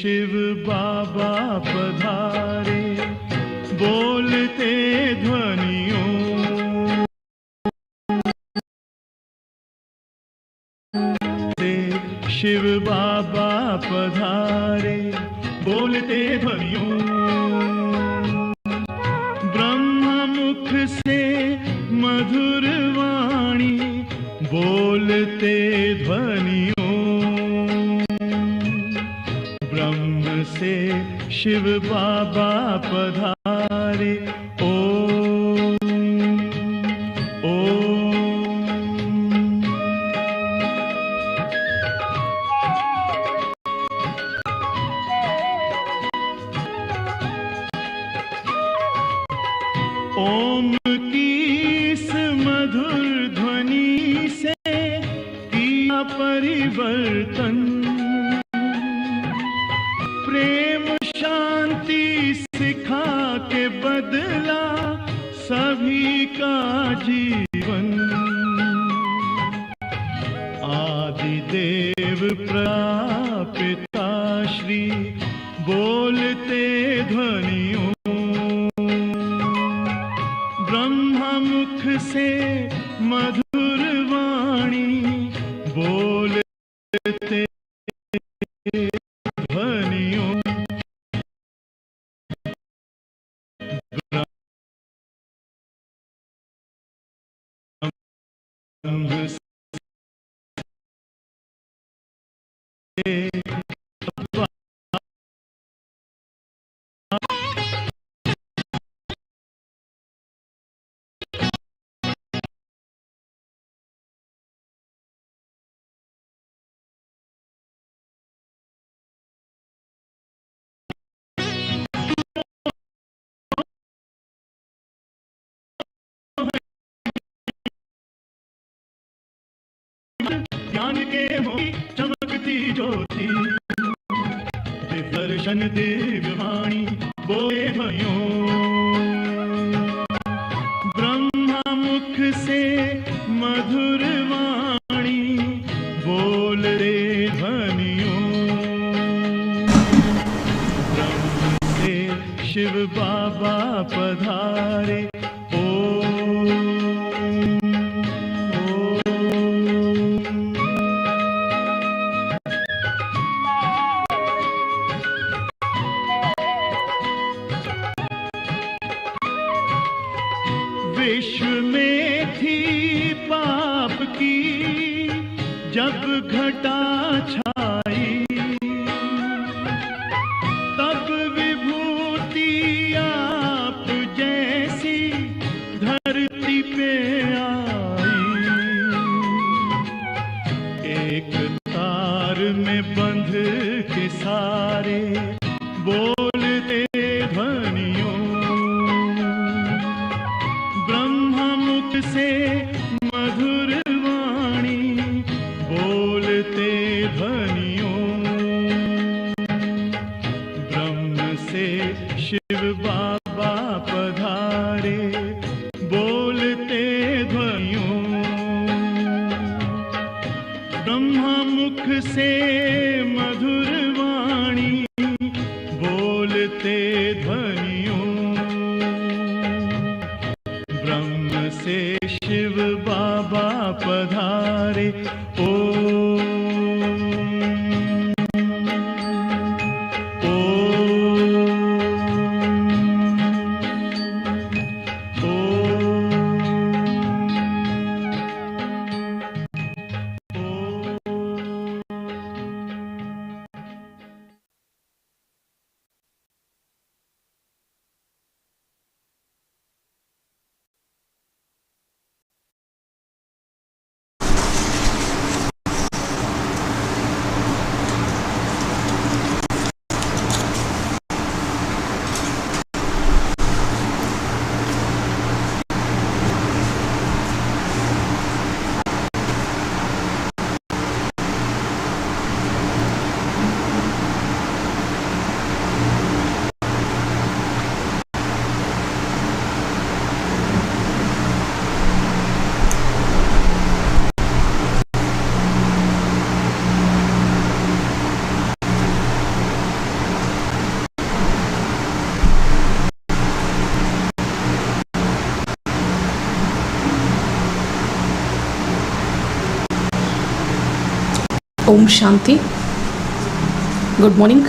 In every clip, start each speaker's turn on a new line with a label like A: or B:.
A: शिव बाबा पधारे, बोलते ध्वनियों से। शिव बाबा पधारे, बोलते ध्वनियों। ब्रह्मा मुख से मधुर वाणी, बोलते ध्वनियों। ब्रह्म से शिव बाबा पधारे, ओम ओम। ओम की इस मधुर ध्वनि से किया परिवर्तन, प्रेम शांति सिखा के बदला सभी का जीवन। आदि देव प्रपिता श्री, बोलते ध्वनियों। ब्रह्मा मुख से मधुर वाणी, बोलते ध्वनियों। ब्रह्म से ज्ञान के मोती चमकती ज्योति, दर्शन दिव्य वाणी, बोले ध्वनियों। ब्रह्मा मुख से मधुर वाणी, बोलते ध्वनियों। ब्रह्म से शिव बाबा पधारे, विश्व में थी पाप की जब घटा छाई, तब विभूति आप जैसी धरती पे आई। एक तार में बंध के सारे, बोलते ध्वनियों। ब्रह्मा मुख से मधुर वाणी, बोलते
B: Om Shanti. Good morning.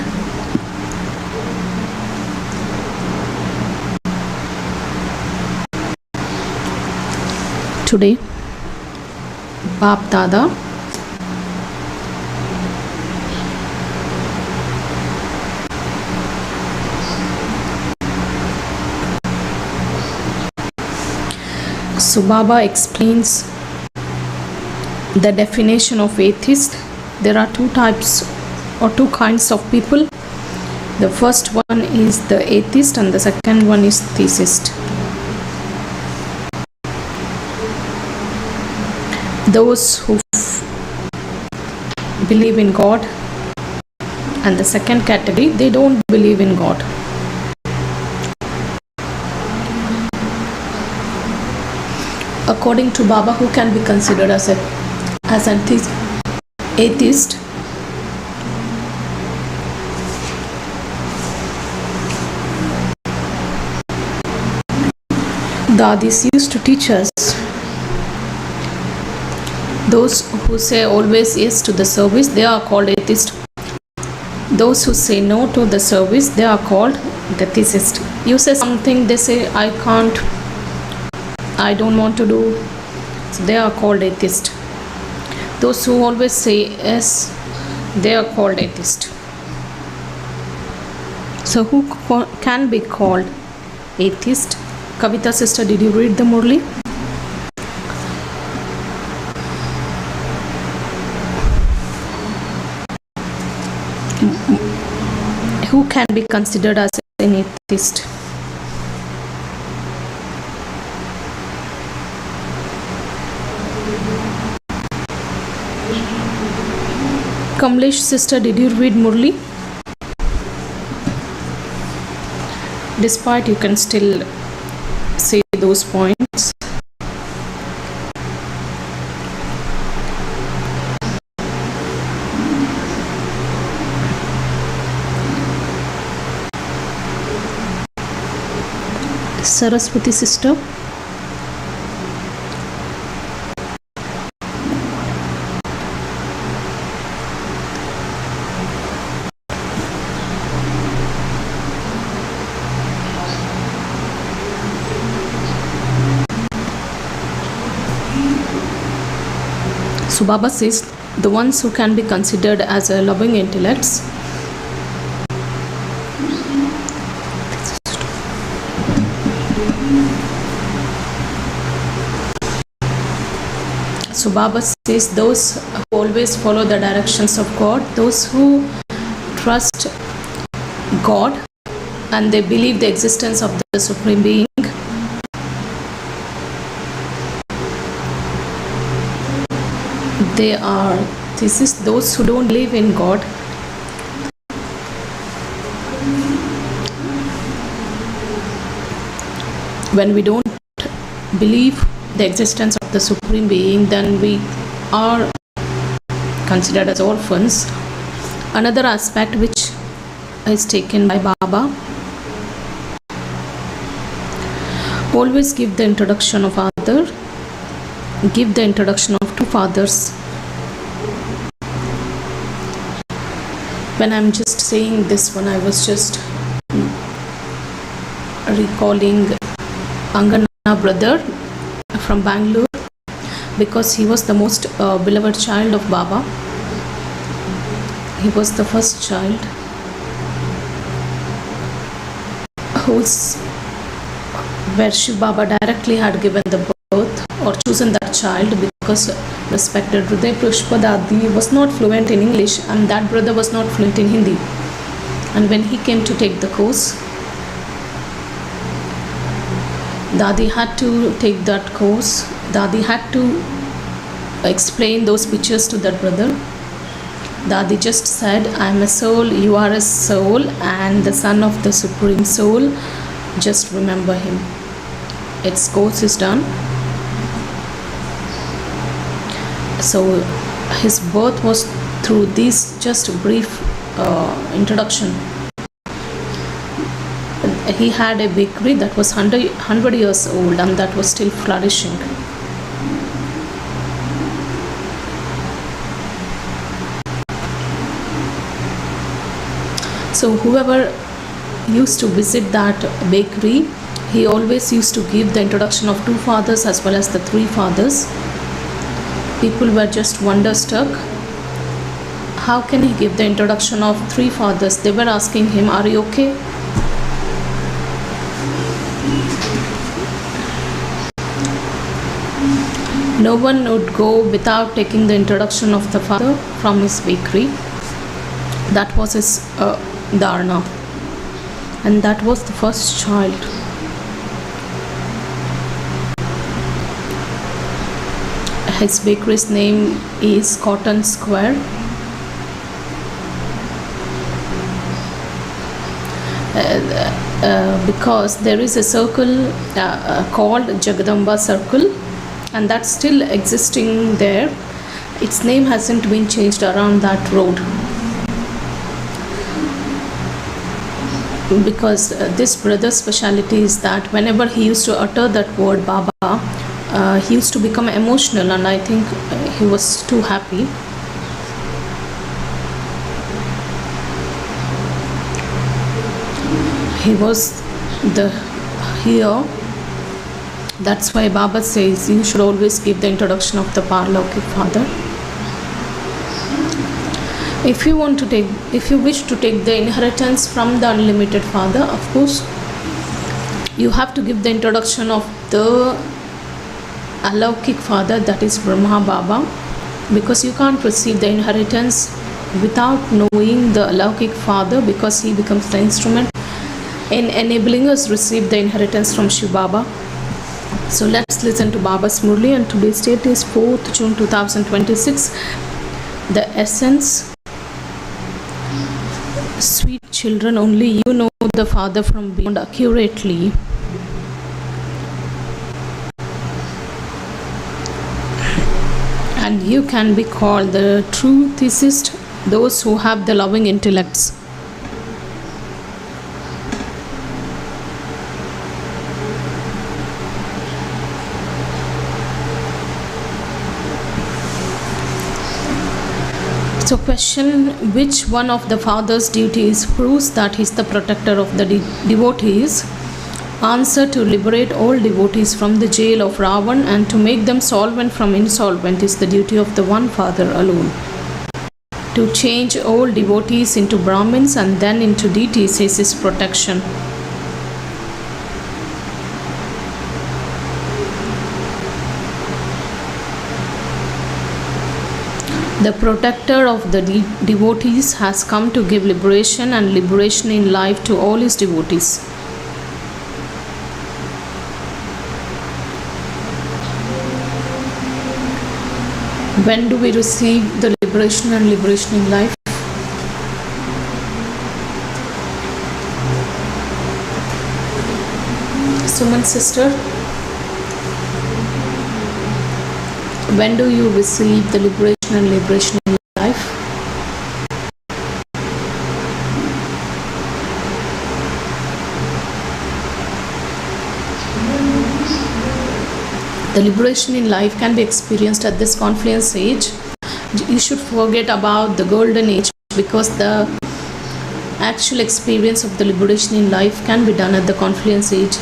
B: Today, Bap Dada So Baba explains the definition of atheist. There are two types or two kinds of people. The first one is the atheist and the second one is theist. Those who believe in God, and the second category, they don't believe in God. According to Baba, who can be considered as an atheist? Dadis used to teach us, those who say always yes to the service, they are called atheist. Those who say no to the service, they are called the theist. You say something, they say I can't, I don't want to do, so they are called atheist. Those who always say yes, they are called atheist. So who can be called atheist? Kavita sister, did you read the Murli? Who can be considered as an atheist? Kamlesh sister, did you read Murli? Despite you can still say those points. Saraswati sister. So Baba says the ones who can be considered as a loving intellects, so Baba says those who always follow the directions of God, those who trust God and they believe the existence of the Supreme Being, they are theists. Those who don't believe in God, when we don't believe the existence of the Supreme Being, then we are considered as orphans. Another aspect which is taken by Baba, always give the introduction of other, give the introduction of two fathers. When I'm just saying this one, I was just recalling Angana brother from Bangalore, because he was the most beloved child of Baba. He was the first child where Shiv Baba directly had given the birth or chosen that child, because respected Hriday Pushpa Dadi was not fluent in English and that brother was not fluent in Hindi. And when he came to take the course, Dadi had to take that course. Dadi had to explain those pictures to that brother. Dadi just said, I am a soul, you are a soul, and the son of the Supreme Soul. Just remember him. Its course is done. So his birth was through this just brief introduction. He had a bakery that was 100 years old and that was still flourishing. . So whoever used to visit that bakery, he always used to give the introduction of 2 fathers as well as the 3 fathers. People were just wonderstruck. How can he give the introduction of 3 fathers? They were asking him, are you okay? No one would go without taking the introduction of the father from his bakery. That was his dharana. And that was the first child. His bakery's name is Cotton Square. Because there is a circle called Jagadamba Circle, and that's still existing there. Its name hasn't been changed around that road. Because this brother's speciality is that whenever he used to utter that word Baba, he used to become emotional, and I think he was too happy. He was the here. That's why Baba says you should always give the introduction of the Paralokik Father. If you wish to take the inheritance from the unlimited Father, of course, you have to give the introduction of the Alaukik Father, that is Brahma Baba, because you can't receive the inheritance without knowing the Alaukik Father, because he becomes the instrument in enabling us receive the inheritance from Shiv Baba. So let's listen to Baba's Murli, and today's date is 4th June 2026. The essence: sweet children, only you know the Father from beyond accurately. And you can be called the true theist, those who have the loving intellects. So question: which one of the Father's duties proves that he is the protector of the devotees? Answer: to liberate all devotees from the jail of Ravan and to make them solvent from insolvent is the duty of the one Father alone. To change all devotees into Brahmins and then into deities is his protection. The protector of the devotees has come to give liberation and liberation in life to all his devotees. When do we receive the liberation and liberation in life? Suman sister, when do you receive the liberation and liberation in life? The liberation in life can be experienced at this confluence age. You should forget about the golden age, because the actual experience of the liberation in life can be done at the confluence age.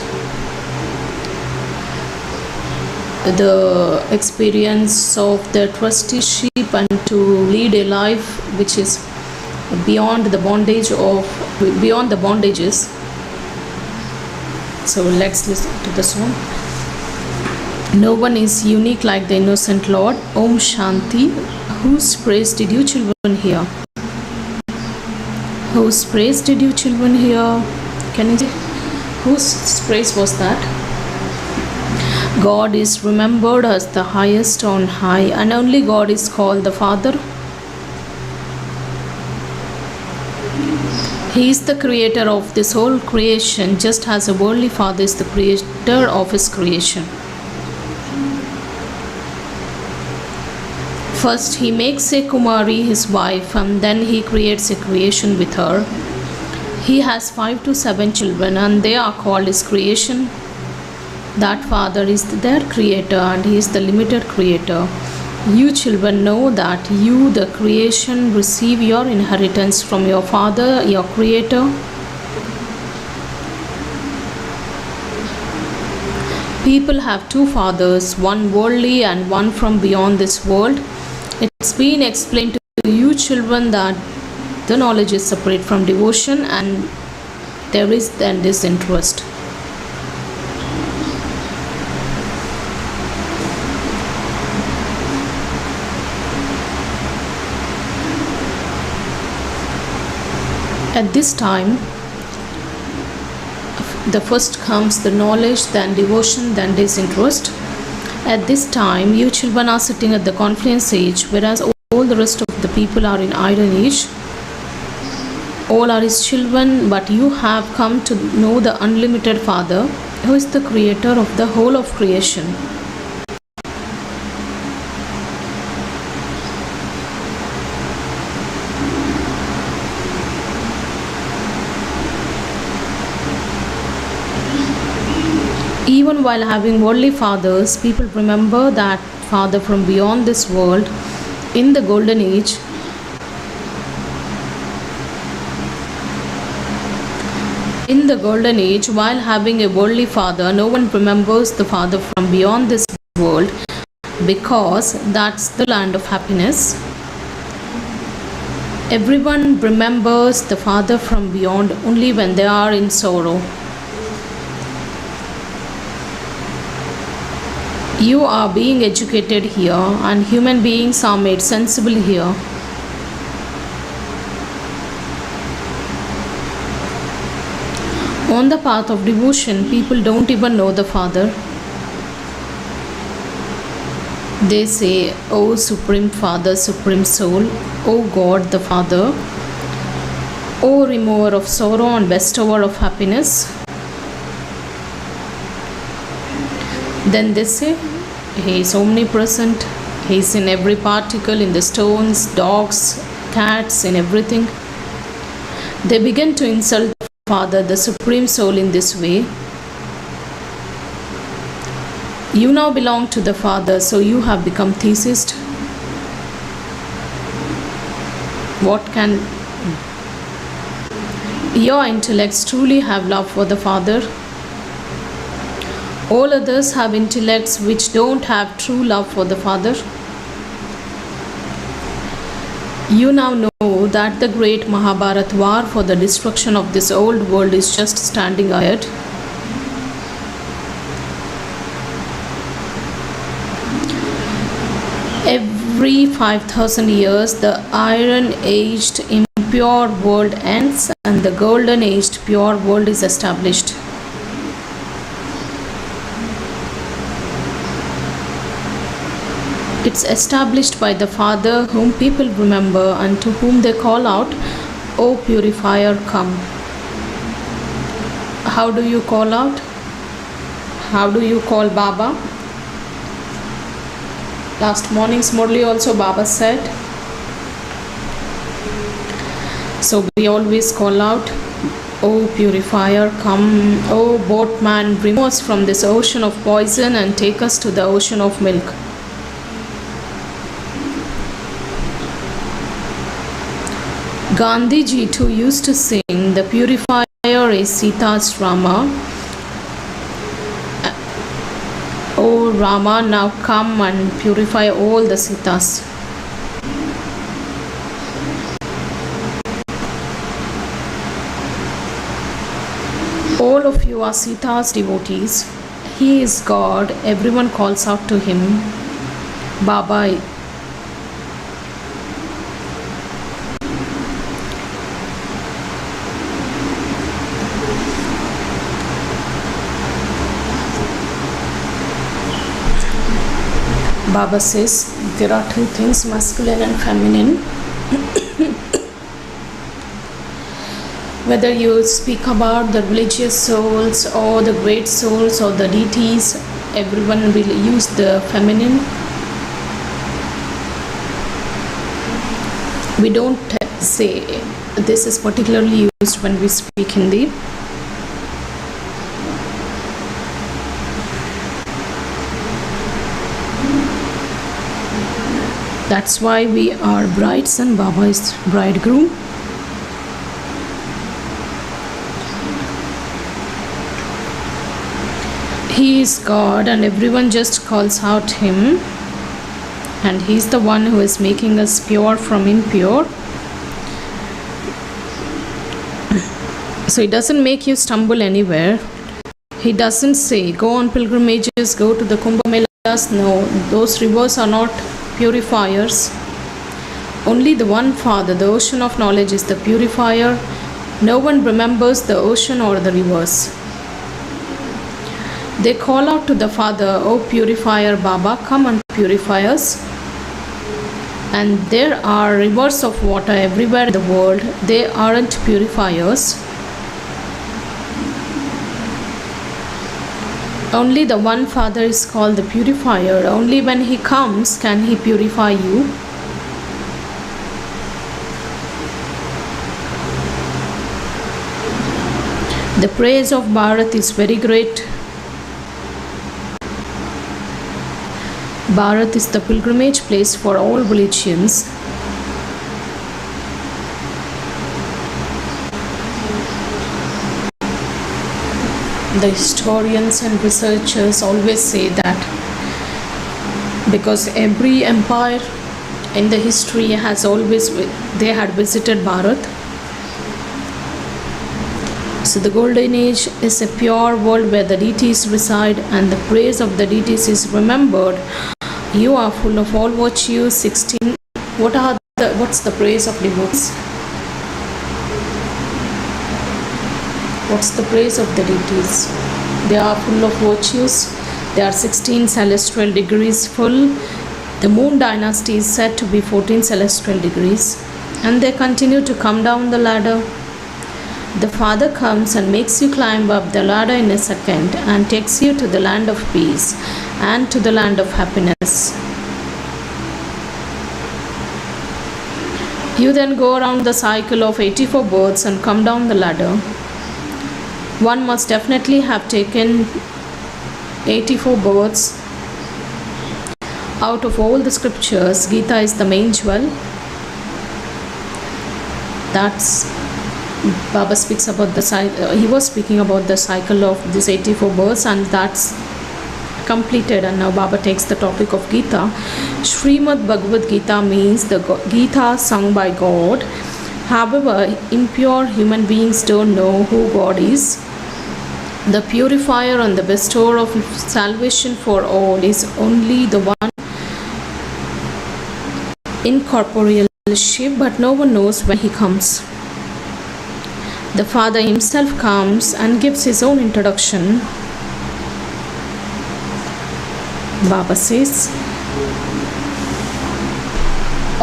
B: The experience of the trusteeship and to lead a life which is beyond the bondages. So let's listen to the song. No one is unique like the innocent Lord. Om Shanti. Whose praise did you children hear? Whose praise did you children hear? Can you say whose praise was that? God is remembered as the highest on high, and only God is called the Father. He is the creator of this whole creation, just as a worldly Father is the creator of his creation. First, he makes a Kumari his wife, and then he creates a creation with her. He has 5 to 7 children, and they are called his creation. That Father is their creator, and he is the limited creator. You children know that you, the creation, receive your inheritance from your Father, your Creator. People have two fathers, one worldly and one from beyond this world. It's been explained to you children that the knowledge is separate from devotion and there is then disinterest. At this time, the first comes the knowledge, then devotion, then disinterest. At this time, you children are sitting at the confluence age, whereas all the rest of the people are in iron age. All are his children, but you have come to know the unlimited Father, who is the creator of the whole of creation. Even while having worldly fathers, people remember that Father from beyond this world in the golden age. In the golden age, while having a worldly father, no one remembers the Father from beyond this world because that's the land of happiness. Everyone remembers the Father from beyond only when they are in sorrow. You are being educated here, and human beings are made sensible here. On the path of devotion, people don't even know the Father. They say, "O Supreme Father, Supreme Soul, O God the Father, O remover of sorrow and bestower of happiness." Then they say, "He is omnipresent, He is in every particle, in the stones, dogs, cats, in everything." They begin to insult the Father, the Supreme Soul, in this way. You now belong to the Father, so you have become theist. What can your intellects truly have love for the Father? All others have intellects which don't have true love for the Father. You now know that the great Mahabharata war for the destruction of this old world is just standing ahead. Every 5,000 years, the iron-aged impure world ends and the golden-aged pure world is established. It's established by the Father whom people remember and to whom they call out, "O purifier, come." How do you call out? How do you call Baba? Last morning's Murli also Baba said. So we always call out, "O purifier, come. O boatman, remove us from this ocean of poison and take us to the ocean of milk." Gandhiji too used to sing, "The purifier is Sita's Rama. O Rama, now come and purify all the Sitas." All of you are Sita's devotees. He is God. Everyone calls out to him. Baba. Baba says there are two things, masculine and feminine. Whether you speak about the religious souls or the great souls or the deities, everyone will use the feminine. We don't say this is particularly used when we speak Hindi. That's why we are brides and Baba is bridegroom. He is God and everyone just calls out him, and he's the one who is making us pure from impure. So he doesn't make you stumble anywhere. He doesn't say go on pilgrimages, go to the Kumbh Melas. No, those rivers are not purifiers. Only the one Father, the ocean of knowledge, is the purifier. No one remembers the ocean or the rivers. They call out to the Father, "O purifier Baba, come and purify us." And there are rivers of water everywhere in the world. They aren't purifiers. Only the one Father is called the purifier. Only when He comes can He purify you. The praise of Bharat is very great. Bharat is the pilgrimage place for all religions. The historians and researchers always say that because every empire in the history has always, they had visited Bharat. So the golden age is a pure world where the deities reside and the praise of the deities is remembered. You are full of all virtues. 16. What's the praise of devotees? What's the praise of the deities? They are full of virtues. They are 16 celestial degrees full. The moon dynasty is said to be 14 celestial degrees. And they continue to come down the ladder. The Father comes and makes you climb up the ladder in a second and takes you to the land of peace and to the land of happiness. You then go around the cycle of 84 births and come down the ladder. One must definitely have taken 84 births. Out of all the scriptures, Gita is the main jewel. That's Baba speaks about the cycle. He was speaking about the cycle of these 84 births, and that's completed. And now Baba takes the topic of Gita. Srimad Bhagavad Gita means the Gita sung by God. However, impure human beings don't know who God is. The purifier and the bestower of salvation for all is only the one in corporeal shape, but no one knows when he comes. The Father himself comes and gives his own introduction. Baba says,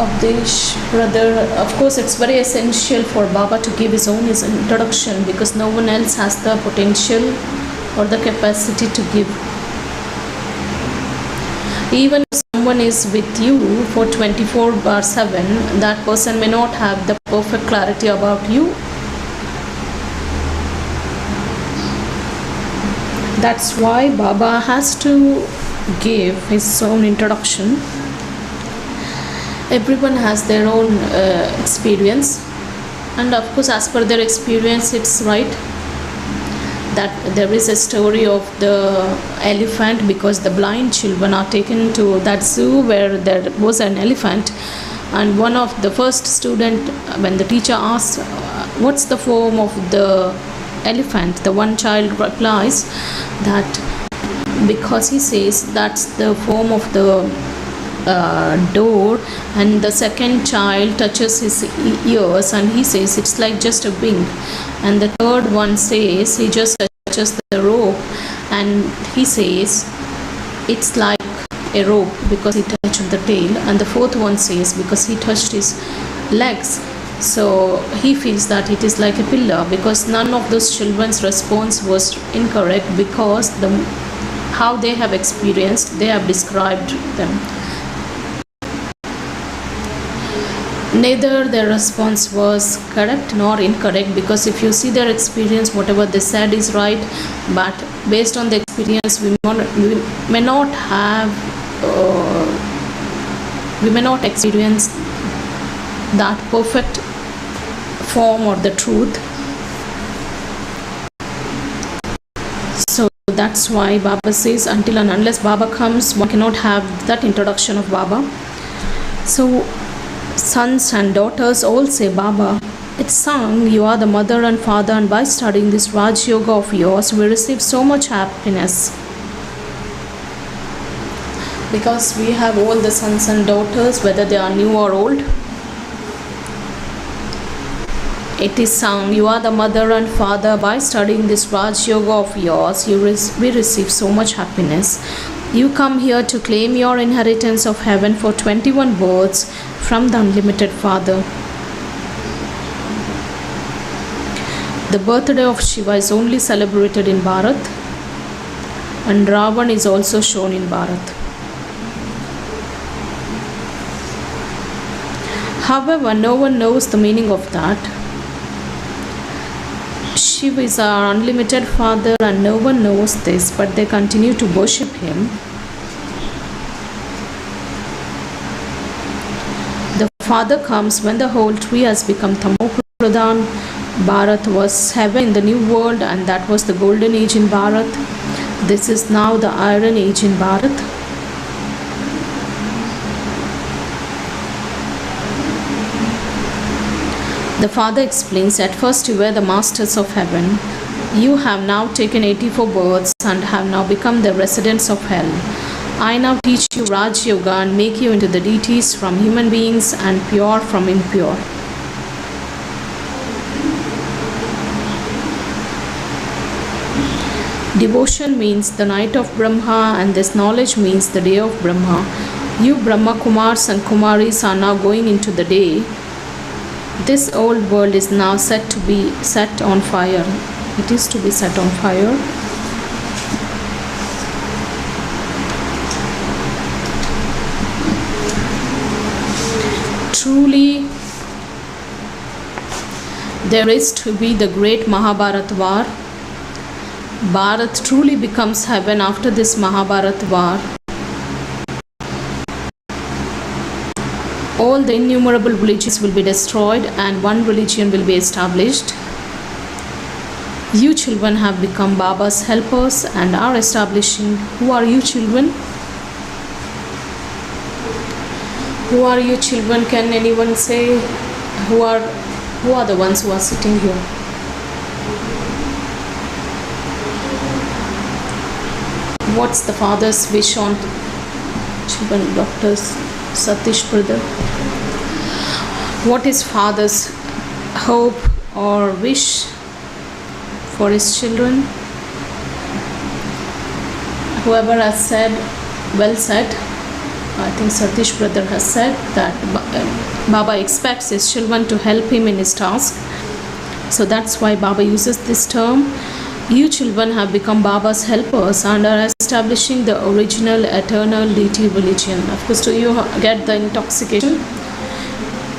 B: Avdesh, brother, of course it's very essential for Baba to give his own introduction because no one else has the potential or the capacity to give. Even if someone is with you for 24/7, that person may not have the perfect clarity about you. That's why Baba has to give his own introduction. Everyone has their own experience, and of course as per their experience it's right that there is a story of the elephant, because the blind children are taken to that zoo where there was an elephant, and one of the first student, when the teacher asks what's the form of the elephant, the one child replies that because he says that's the form of the door, and the second child touches his ears and he says it's like just a wing, and the third one says he just touches the rope and he says it's like a rope because he touched the tail, and the fourth one says because he touched his legs, so he feels that it is like a pillar, because none of those children's response was incorrect, because how they have experienced, they have described them. Neither their response was correct nor incorrect, because if you see their experience, whatever they said is right, but based on the experience we may not have We may not experience that perfect form or the truth. So that's why Baba says until and unless Baba comes, one cannot have that introduction of Baba. So sons and daughters all say, Baba, it's sung, you are the mother and father, and by studying this Raj Yoga of yours, we receive so much happiness. Because we have all the sons and daughters, whether they are new or old. It is sung, you are the mother and father, by studying this Raj Yoga of yours, we receive so much happiness. You come here to claim your inheritance of heaven for 21 births from the unlimited Father. The birthday of Shiva is only celebrated in Bharat, and Ravan is also shown in Bharat. However, no one knows the meaning of that. Shiva is our unlimited Father and no one knows this, but they continue to worship him. The Father comes when the whole tree has become Tamopradhan. Bharat was heaven in the new world, and that was the golden age in Bharat. This is now the iron age in Bharat. The Father explains, at first you were the masters of heaven. You have now taken 84 births and have now become the residents of hell. I now teach you Raj Yoga and make you into the deities from human beings and pure from impure. Devotion means the night of Brahma, and this knowledge means the day of Brahma. You Brahma Kumars and Kumaris are now going into the day. This old world is now set to be set on fire. It is to be set on fire. Truly, there is to be the great Mahabharat war. Bharat truly becomes heaven after this Mahabharat war. All the innumerable religions will be destroyed and one religion will be established. You children have become Baba's helpers and are establishing. Who are you children? Who are you children? Can anyone say who are the ones who are sitting here? What's the Father's wish on children? Dr. Satish brother. What is Father's hope or wish for his children? Whoever has said, well said. I think Satish brother has said that Baba expects his children to help him in his task. So that's why Baba uses this term. You children have become Baba's helpers and are establishing the original eternal deity religion. Of course, do you get the intoxication?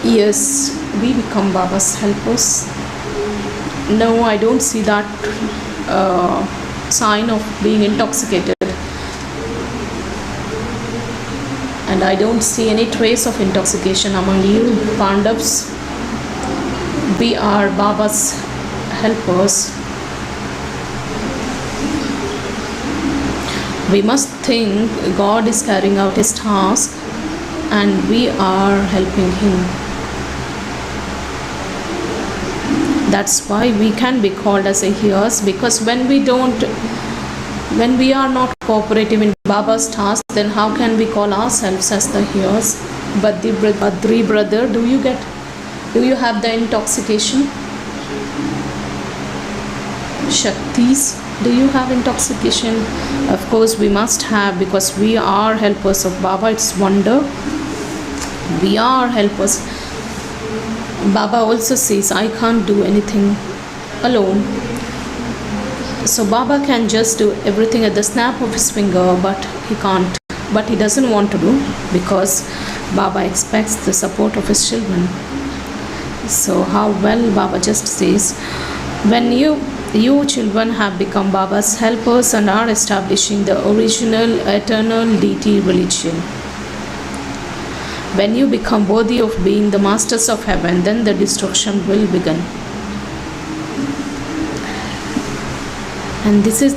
B: Yes, we become Baba's helpers. No, I don't see that sign of being intoxicated. And I don't see any trace of intoxication among you Pandavas. We are Baba's helpers. We must think God is carrying out his task and we are helping him. That's why we can be called as a hearers, because when we are not cooperative in Baba's task, then how can we call ourselves as the hearers? Badri brother, do you have the intoxication? Shaktis, do you have intoxication? Of course we must have, because we are helpers of Baba. It's wonder. We are helpers. Baba also says, I can't do anything alone. So Baba can just do everything at the snap of his finger, but he can't. But he doesn't want to do, because Baba expects the support of his children. So how well Baba just says, when you children have become Baba's helpers and are establishing the original eternal deity religion. When you become worthy of being the masters of heaven, then the destruction will begin. And this is,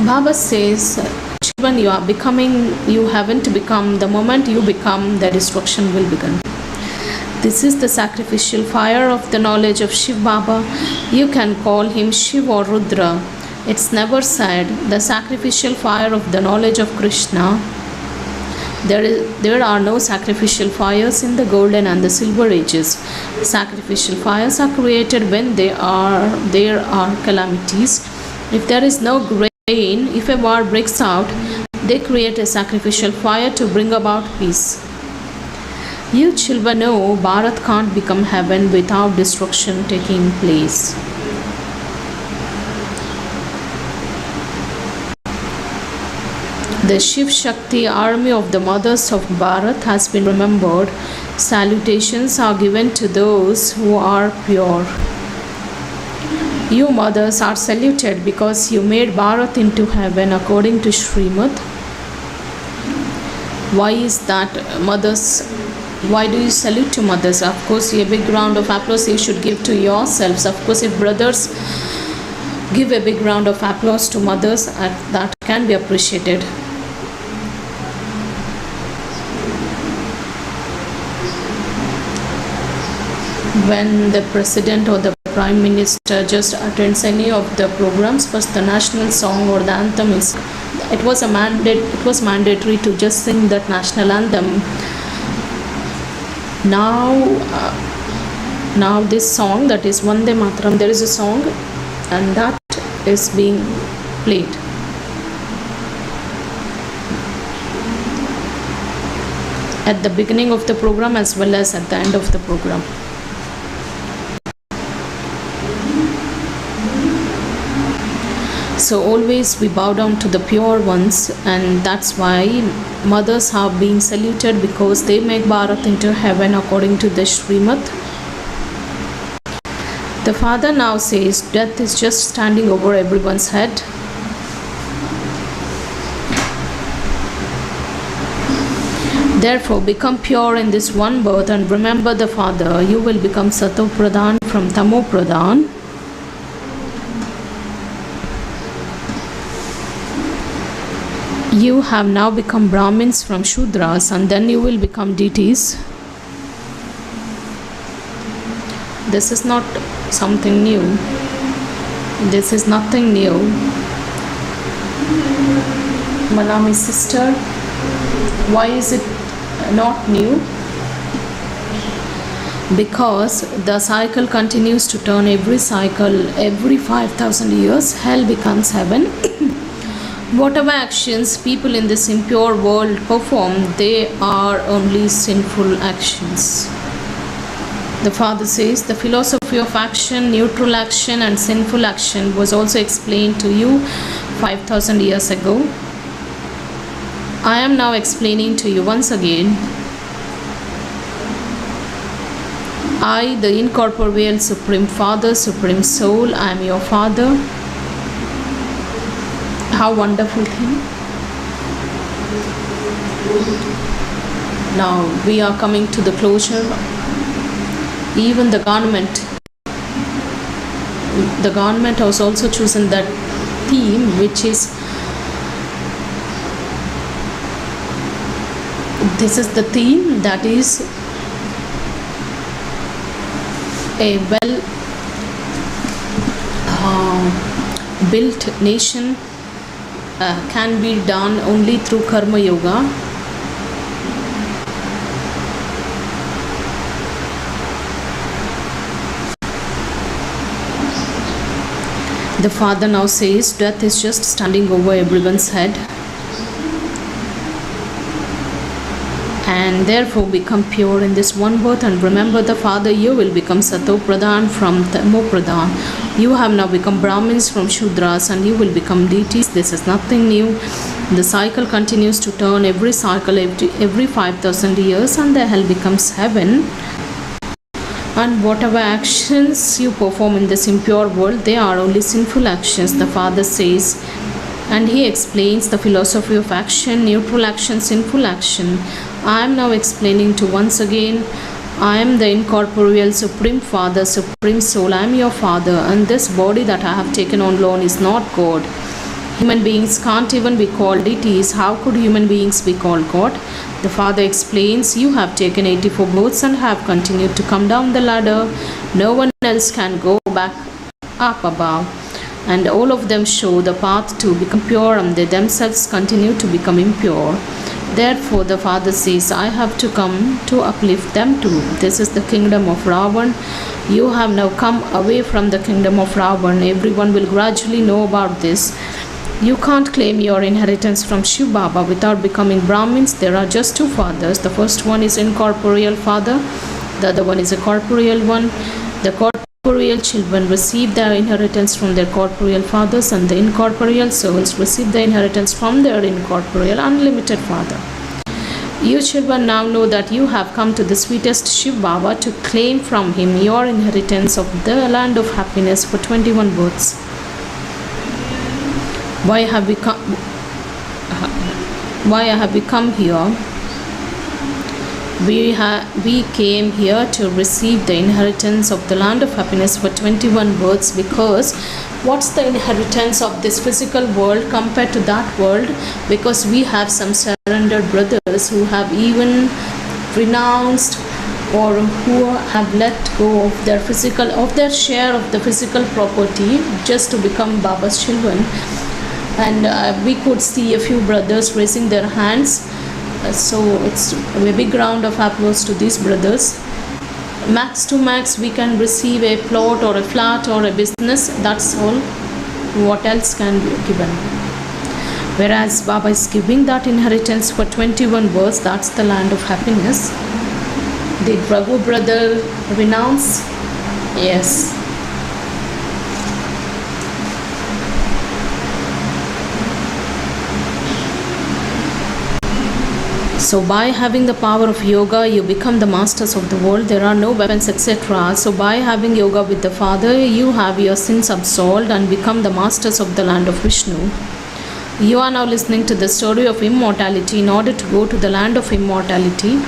B: Baba says, children, you haven't become, the moment you become, the destruction will begin. This is the sacrificial fire of the knowledge of Shiv Baba. You can call him Shiv or Rudra. It's never said the sacrificial fire of the knowledge of Krishna. There are no sacrificial fires in the golden and the silver ages. Sacrificial fires are created when there are calamities. If there is no rain, if a war breaks out, they create a sacrificial fire to bring about peace. You children know Bharat can't become heaven without destruction taking place. The Shiv Shakti army of the mothers of Bharat has been remembered. Salutations are given to those who are pure. You mothers are saluted because you made Bharat into heaven according to Srimad. Why is that, mothers? Why do you salute to mothers? Of course, a big round of applause you should give to yourselves. Of course, if brothers give a big round of applause to mothers, that can be appreciated. When the president or the prime minister just attends any of the programs, first the national song or the anthem is, it was mandatory to just sing that national anthem. Now this song, that is Vande Mataram, there is a song and that is being played. At the beginning of the program as well as at the end of the program. So always we bow down to the pure ones, and that's why mothers are being saluted, because they make Bharat into heaven according to the Srimad. The father now says death is just standing over everyone's head. Therefore become pure in this one birth and remember the father. You will become Sato Pradhan from Tamo Pradhan. You have now become Brahmins from Shudras, and then you will become deities. This is not something new. This is nothing new. Manami sister, why is it not new? Because the cycle continues to turn every cycle, every 5,000 years, hell becomes heaven. Whatever actions people in this impure world perform, they are only sinful actions. The father says the philosophy of action, neutral action and sinful action was also explained to you 5,000 years ago. I am now explaining to you once again. I, the incorporeal Supreme Father, Supreme Soul, I am your Father. How wonderful thing. Now we are coming to the closure. Even the government has also chosen that theme, which is, this is the theme, that is a well built nation can be done only through Karma Yoga. The father now says death is just standing over everyone's head, and therefore become pure in this one birth and remember the father. You will become Sato Pradhan from Tamo Pradhan. You have now become Brahmins from Shudras, and you will become deities. This is nothing new. The cycle continues to turn every cycle, every 5,000 years, and the hell becomes heaven. And whatever actions you perform in this impure world, they are only sinful actions, the father says. and he explains the philosophy of action, neutral action, sinful action. I am now explaining to once again, I am the incorporeal Supreme Father, Supreme Soul. I am your Father, and this body that I have taken on loan is not God. Human beings can't even be called deities. How could human beings be called God? The Father explains, you have taken 84 births and have continued to come down the ladder. No one else can go back up above. And all of them show the path to become pure, and they themselves continue to become impure. Therefore, the Father says, I have to come to uplift them too. This is the kingdom of Ravan. You have now come away from the kingdom of Ravan. Everyone will gradually know about this. You can't claim your inheritance from Shiv Baba without becoming Brahmins. There are just two fathers. The first one is incorporeal father. The other one is a corporeal one. The corporeal children receive their inheritance from their corporeal fathers, and the incorporeal souls receive the inheritance from their incorporeal unlimited father. You children now know that you have come to the sweetest Shiv Baba to claim from him your inheritance of the land of happiness for 21 births. Why have we come here? We came here to receive the inheritance of the land of happiness for 21 births, because what's the inheritance of this physical world compared to that world? Because we have some surrendered brothers who have even renounced or who have let go of their share of the physical property just to become Baba's children. And we could see a few brothers raising their hands. So it's a big round of applause to these brothers. Max to max, we can receive a plot or a flat or a business. That's all. What else can be given? Whereas Baba is giving that inheritance for 21 births. That's the land of happiness. Did Raghu brother renounce? Yes. So by having the power of yoga, you become the masters of the world. There are no weapons, etc. So by having yoga with the Father, you have your sins absolved and become the masters of the land of Vishnu. You are now listening to the story of immortality. In order to go to the land of immortality,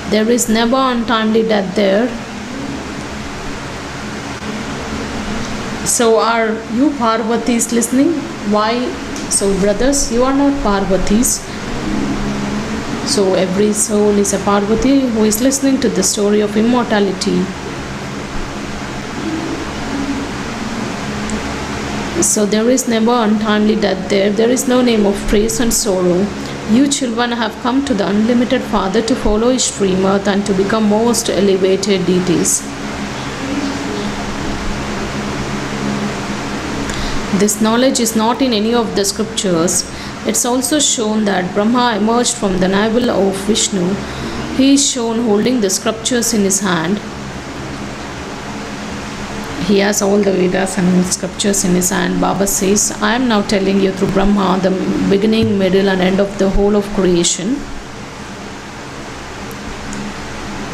B: there is never untimely death there. So are you Parvatis listening? Why? So brothers, you are not Parvatis. So every soul is a Parvati who is listening to the story of immortality. So there is never untimely death there. There is no name of praise and sorrow. You children have come to the unlimited Father to follow his stream earth and to become most elevated deities. This knowledge is not in any of the scriptures. It's also shown that Brahma emerged from the navel of Vishnu. He is shown holding the scriptures in his hand. He has all the Vedas and scriptures in his hand. Baba says, I am now telling you through Brahma the beginning, middle and end of the whole of creation.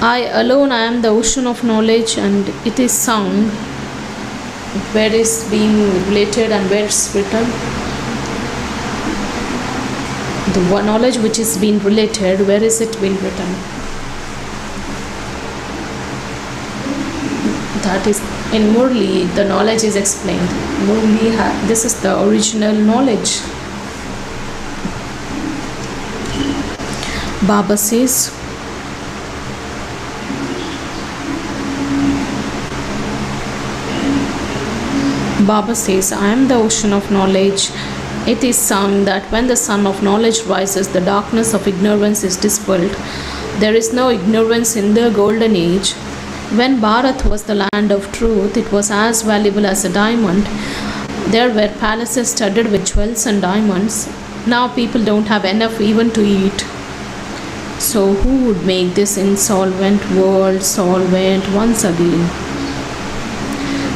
B: I alone am the ocean of knowledge, and it is sung. Where is being related and where is written? The one knowledge which is being related, where is it being written? That is in Murli, the knowledge is explained. Murli, this is the original knowledge. Baba says, I am the ocean of knowledge. It is sung that when the sun of knowledge rises, the darkness of ignorance is dispelled. There is no ignorance in the golden age. When Bharat was the land of truth, it was as valuable as a diamond. There were palaces studded with jewels and diamonds. Now people don't have enough even to eat. So who would make this insolvent world solvent once again?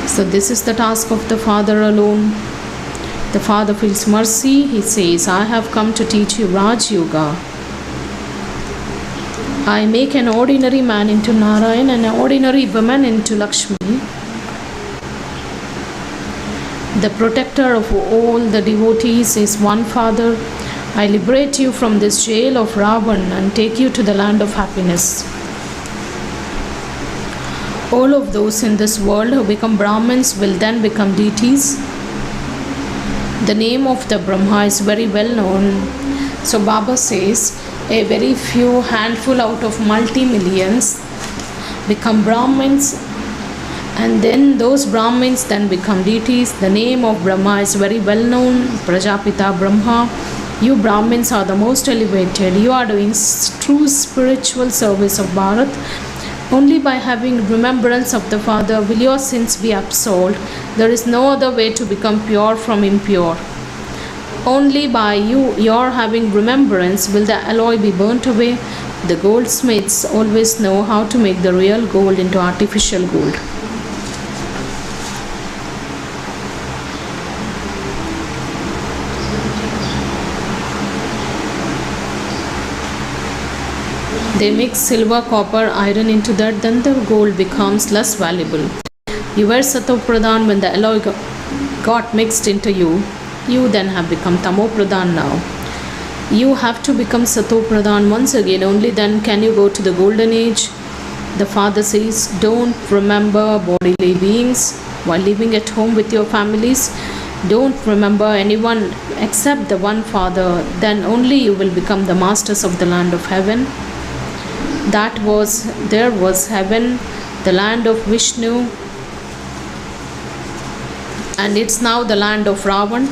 B: So this is the task of the Father alone. The Father feels mercy. He says, I have come to teach you Raj Yoga. I make an ordinary man into Narayan and an ordinary woman into Lakshmi. The protector of all the devotees is one Father. I liberate you from this jail of Ravan and take you to the land of happiness. All of those in this world who become Brahmins will then become deities. The name of the Brahma is very well known. So Baba says, a very few handful out of multi-millions become Brahmins, and then those Brahmins then become deities. The name of Brahma is very well known, Prajapita Brahma. You Brahmins are the most elevated. You are doing true spiritual service of Bharat. Only by having remembrance of the Father will your sins be absolved. There is no other way to become pure from impure. Only by your having remembrance will the alloy be burnt away. The goldsmiths always know how to make the real gold into artificial gold. They mix silver, copper, iron into that, then the gold becomes less valuable. You were Sato Pradhan when the alloy got mixed into you. You then have become Tamo Pradhan now. You have to become Sato Pradhan once again, only then can you go to the golden age. The Father says, don't remember bodily beings while living at home with your families. Don't remember anyone except the one Father, then only you will become the masters of the land of heaven. There was heaven, the land of Vishnu, and it's now the land of Ravan.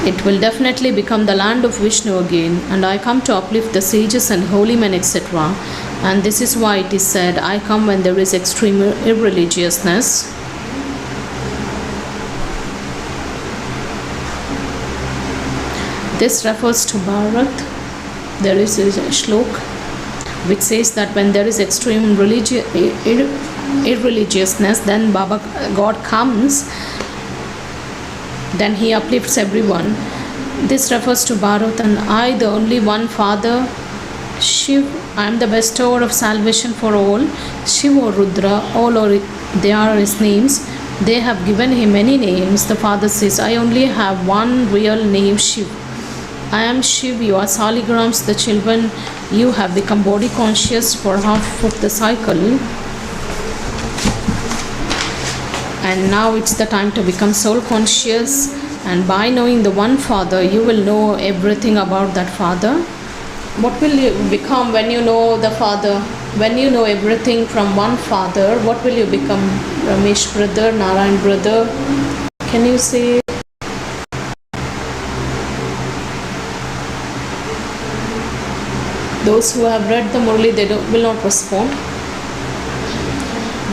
B: It will definitely become the land of Vishnu again, and I come to uplift the sages and holy men, etc. And this is why it is said, I come when there is extreme irreligiousness. This refers to Bharat. There is a shlok which says that when there is extreme irreligiousness, then God comes, then he uplifts everyone. This refers to Bharat, and I, the only one Father, Shiv, I am the bestower of salvation for all. Shiv or Rudra, they are his names. They have given him many names. The Father says, I only have one real name, Shiv. I am Shiv, you are Saligrams, the children. You have become body conscious for half of the cycle. And now it's the time to become soul conscious. And by knowing the one Father, you will know everything about that Father. What will you become when you know the Father? When you know everything from one Father, what will you become? Ramesh brother, Narayan brother. Can you say? Those who have read the Murli, they will not respond.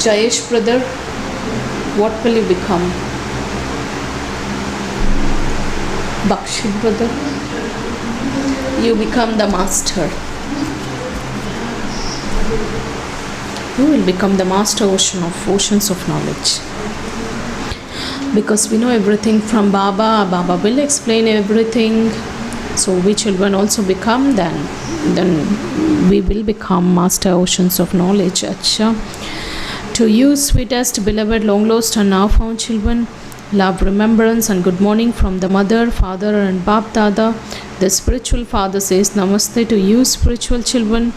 B: Jayesh brother, what will you become? Bakshi brother, you become the master. You will become the master oceans of knowledge. Because we know everything from Baba. Baba will explain everything. So we children also become then we will become master oceans of knowledge. Acha. To you, sweetest, beloved, long lost and now found children, love, remembrance and good morning from the mother, father and Bap Dada. The spiritual father says namaste to you, spiritual children.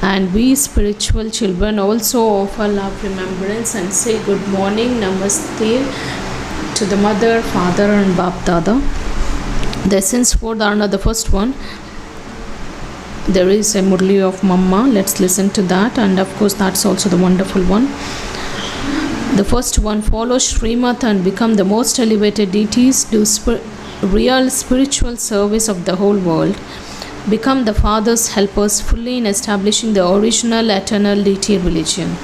B: And we spiritual children also offer love, remembrance and say good morning, namaste to the mother, father and Bap Dada. The essence for Dharana, the first one. There is a Murli of Mamma. Let's listen to that. And of course, that's also the wonderful one. The first one, follow Srimad and become the most elevated deities. Do real spiritual service of the whole world. Become the Father's helpers fully in establishing the original eternal deity religion.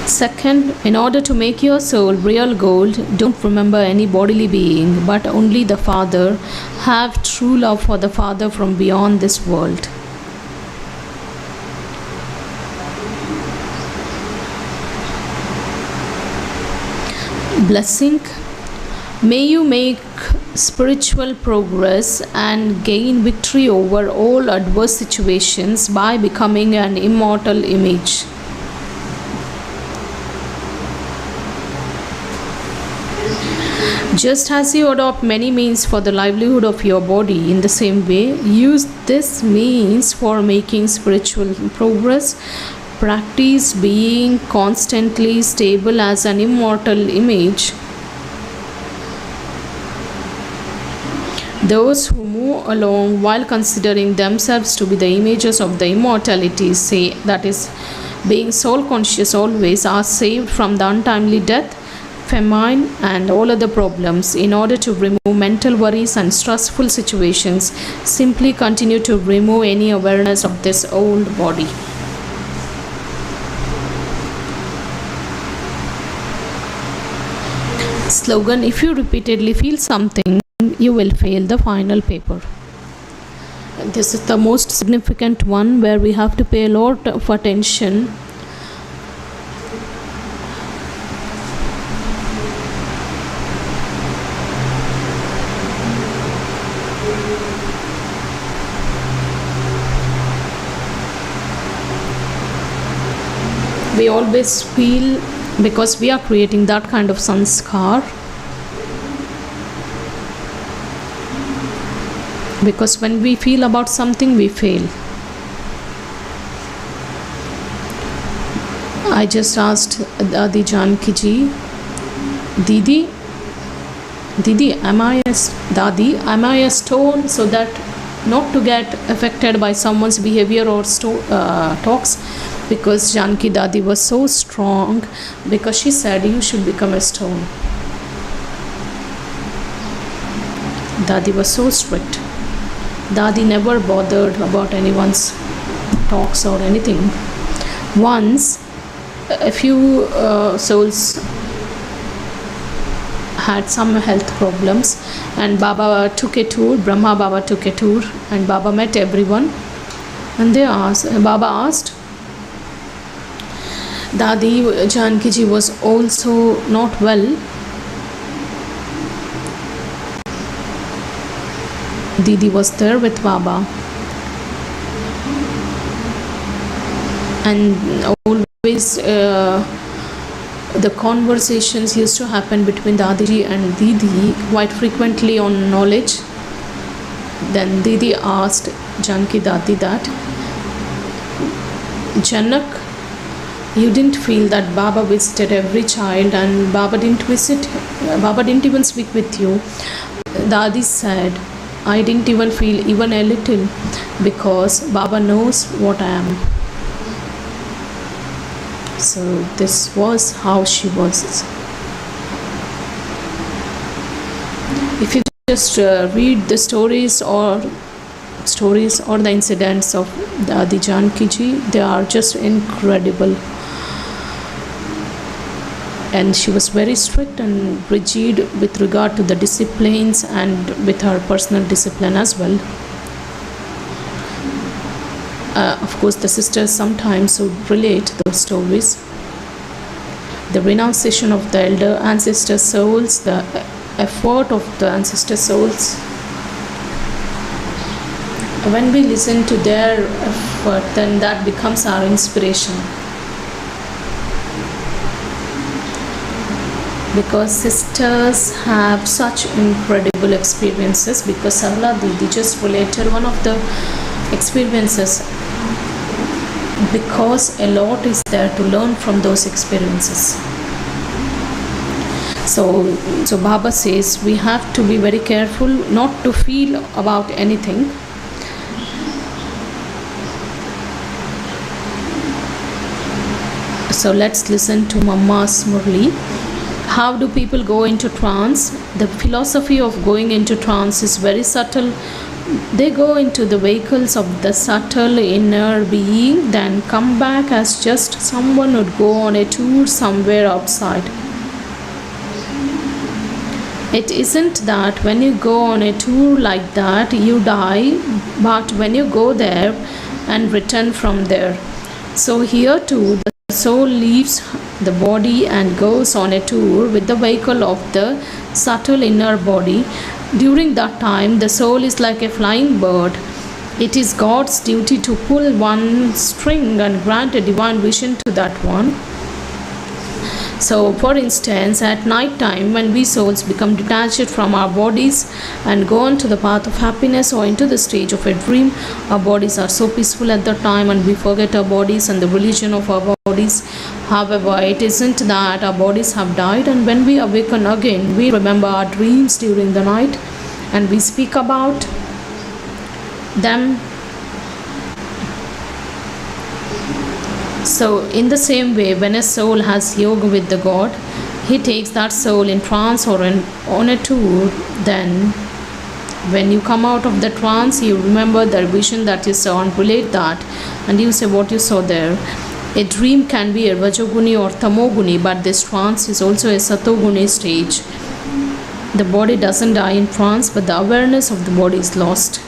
B: Second, in order to make your soul real gold, don't remember any bodily being, but only the Father. Have true love for the Father from beyond this world. Blessing. May you make spiritual progress and gain victory over all adverse situations by becoming an immortal image. Just as you adopt many means for the livelihood of your body, in the same way, use this means for making spiritual progress. Practice being constantly stable as an immortal image. Those who move along while considering themselves to be the images of the immortality, say, that is, being soul conscious always, are saved from the untimely death, famine, and all other problems. In order to remove mental worries and stressful situations, simply continue to remove any awareness of this old body. Slogan: if you repeatedly feel something, you will fail the final paper. This is the most significant one, where we have to pay a lot of attention. We always feel, because we are creating that kind of sanskar, because when we feel about something, we fail. I just asked Adi Janki ji, Didi, am I a stone, so that not to get affected by someone's behavior or talks, because Janki Dadi was so strong, because she said you should become a stone. Dadi was so strict. Dadi never bothered about anyone's talks or anything. Once, a few souls had some health problems, and Baba took a tour, Brahma Baba took a tour, and Baba met everyone. And Baba asked, Dadi Janki ji was also not well. Didi was there with Baba, and always the conversations used to happen between Dadiji and Didi quite frequently on knowledge. Then Didi asked Janki Dadi that, Janak, you didn't feel that Baba visited every child, and Baba didn't even speak with you. Dadi said, I didn't even feel even a little, because Baba knows what I am. So this was how she was. If you just read the stories or the incidents of the Adi Janki ji, they are just incredible. And she was very strict and rigid with regard to the disciplines and with her personal discipline as well. Of course, the sisters sometimes would relate those stories. The renunciation of the elder ancestor souls, the effort of the ancestor souls. When we listen to their effort, then that becomes our inspiration. Because sisters have such incredible experiences, because Sarla Didi just related one of the experiences, because a lot is there to learn from those experiences. So Baba says we have to be very careful not to feel about anything. So let's listen to Mama's Murli. How do people go into trance? The philosophy of going into trance is very subtle. They go into the vehicles of the subtle inner being, then come back as just someone would go on a tour somewhere outside. It isn't that when you go on a tour like that, you die, but when you go there and return from there. So here too, the soul leaves the body and goes on a tour with the vehicle of the subtle inner body. During that time, the soul is like a flying bird. It is God's duty to pull one string and grant a divine vision to that one. So, for instance, at night time, when we souls become detached from our bodies and go on to the path of happiness or into the stage of a dream, our bodies are so peaceful at that time and we forget our bodies and the religion of our bodies. However, it isn't that our bodies have died, and when we awaken again, we remember our dreams during the night and we speak about them. So, in the same way, when a soul has yoga with the God, he takes that soul in trance or on a tour. Then, when you come out of the trance, you remember the vision that you saw and relate that, and you say what you saw there. A dream can be a Rajoguni or Tamoguni, but this trance is also a Satoguni stage. The body doesn't die in trance, but the awareness of the body is lost.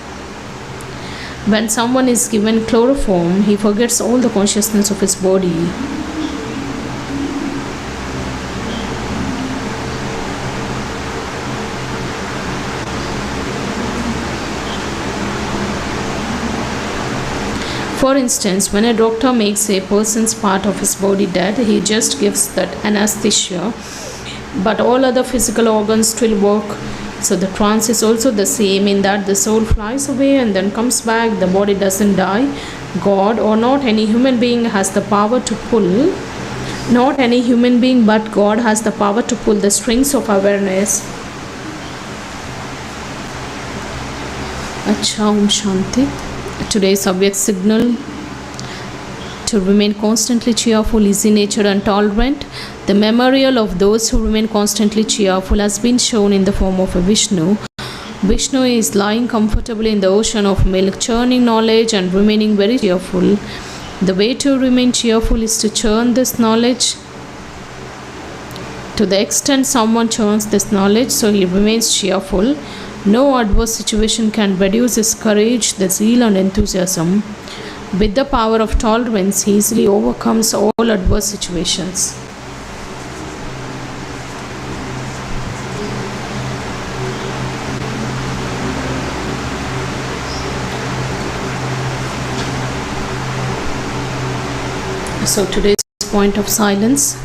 B: When someone is given chloroform, he forgets all the consciousness of his body. For instance, when a doctor makes a person's part of his body dead, he just gives that anesthesia, but all other physical organs still work. So the trance is also the same, in that the soul flies away and then comes back. The body doesn't die. God or not any human being has the power to pull. Not any human being but God has the power to pull the strings of awareness. Acha, Om Shanti. Today's subject signal: to remain constantly cheerful, easy-natured and tolerant. The memorial of those who remain constantly cheerful has been shown in the form of a Vishnu. Vishnu is lying comfortably in the ocean of milk, churning knowledge and remaining very cheerful. The way to remain cheerful is to churn this knowledge. To the extent someone churns this knowledge, so he remains cheerful. No adverse situation can reduce his courage, the zeal and enthusiasm. With the power of tolerance, he easily overcomes all adverse situations. So today's point of silence.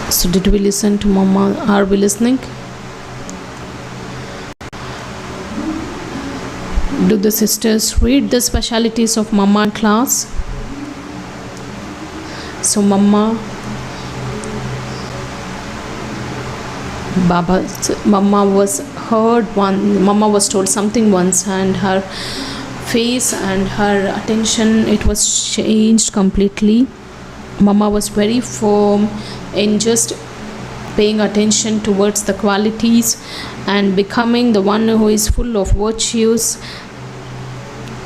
B: So did we listen to Mama? Are we listening? Do the sisters read the specialities of Mama in class? So Mama Mama was told something once, and her face and her attention, it was changed completely. Mama was very firm in just paying attention towards the qualities and becoming the one who is full of virtues.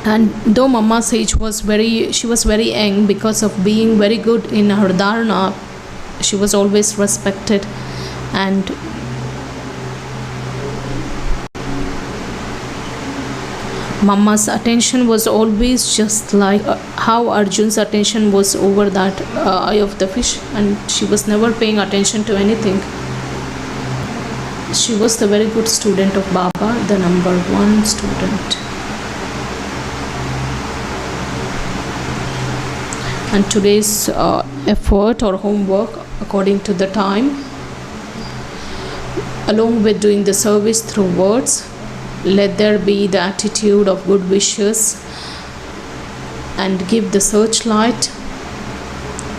B: And though Mama's age was she was very young, because of being very good in her dharana, she was always respected. And Mama's attention was always just like how Arjun's attention was over that eye of the fish, and she was never paying attention to anything. She was the very good student of Baba, the number one student. And today's effort or homework, according to the time, along with doing the service through words, let there be the attitude of good wishes and give the searchlight,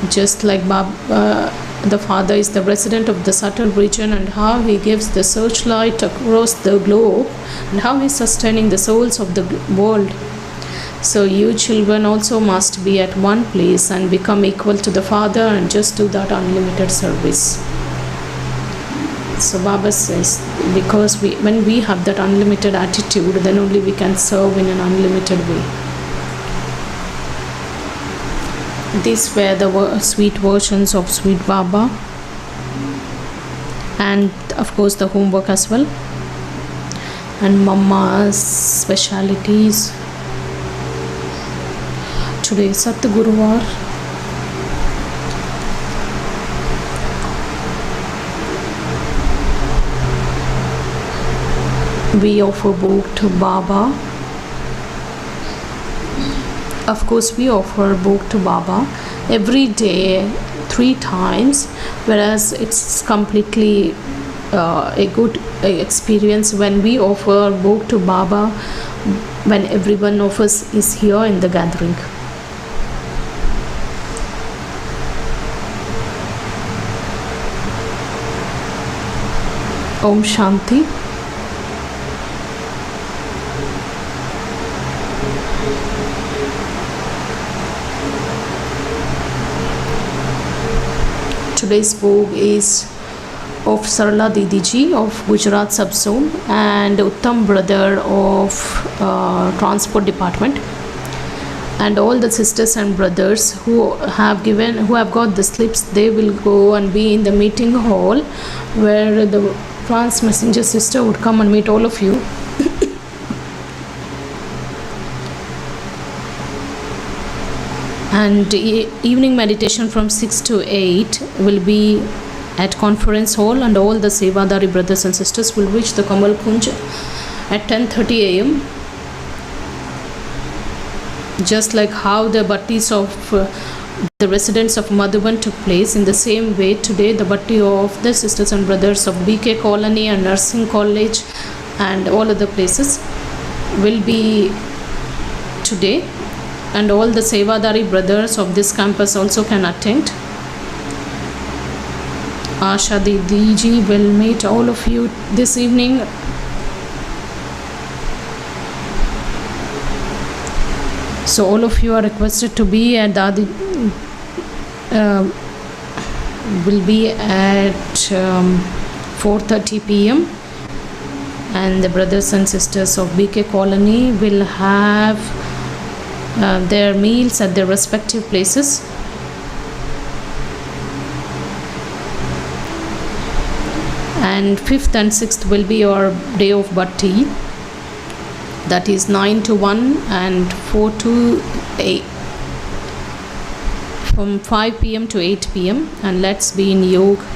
B: just like Baba, the Father is the resident of the subtle region, and how he gives the searchlight across the globe and how he is sustaining the souls of the world. So you children also must be at one place and become equal to the Father and just do that unlimited service. So Baba says, because when we have that unlimited attitude, then only we can serve in an unlimited way. These were the sweet versions of Sweet Baba, and of course the homework as well. and Mama's specialities. Today Satguruvar. We offer book to Baba. Of course, we offer book to Baba every day 3 times, whereas it's completely a good experience when we offer book to Baba when everyone of us is here in the gathering. Om Shanti. Today's book is of Sarla Didi Ji of Gujarat Subzone and Uttam brother of Transport Department, and all the sisters and brothers who have got the slips. They will go and be in the meeting hall where the trans messenger sister would come and meet all of you. And evening meditation from 6 to 8 will be at conference hall, and all the Sevadari brothers and sisters will reach the Kamal Kunj at 10:30 a.m. Just like how the bhattis of the residents of Madhuban took place, in the same way today the bhatti of the sisters and brothers of BK Colony and Nursing College and all other places will be today. And all the Sevadari brothers of this campus also can attend. Asha Didi Ji will meet all of you this evening. So all of you are requested to be at Dadi. Will be at 4:30 p.m. and the brothers and sisters of BK Colony will have their meals at their respective places. And 5th and 6th will be your day of bhatti, that is 9 to 1 and 4 to 8, from 5 p.m. to 8 p.m. and let's be in yoga.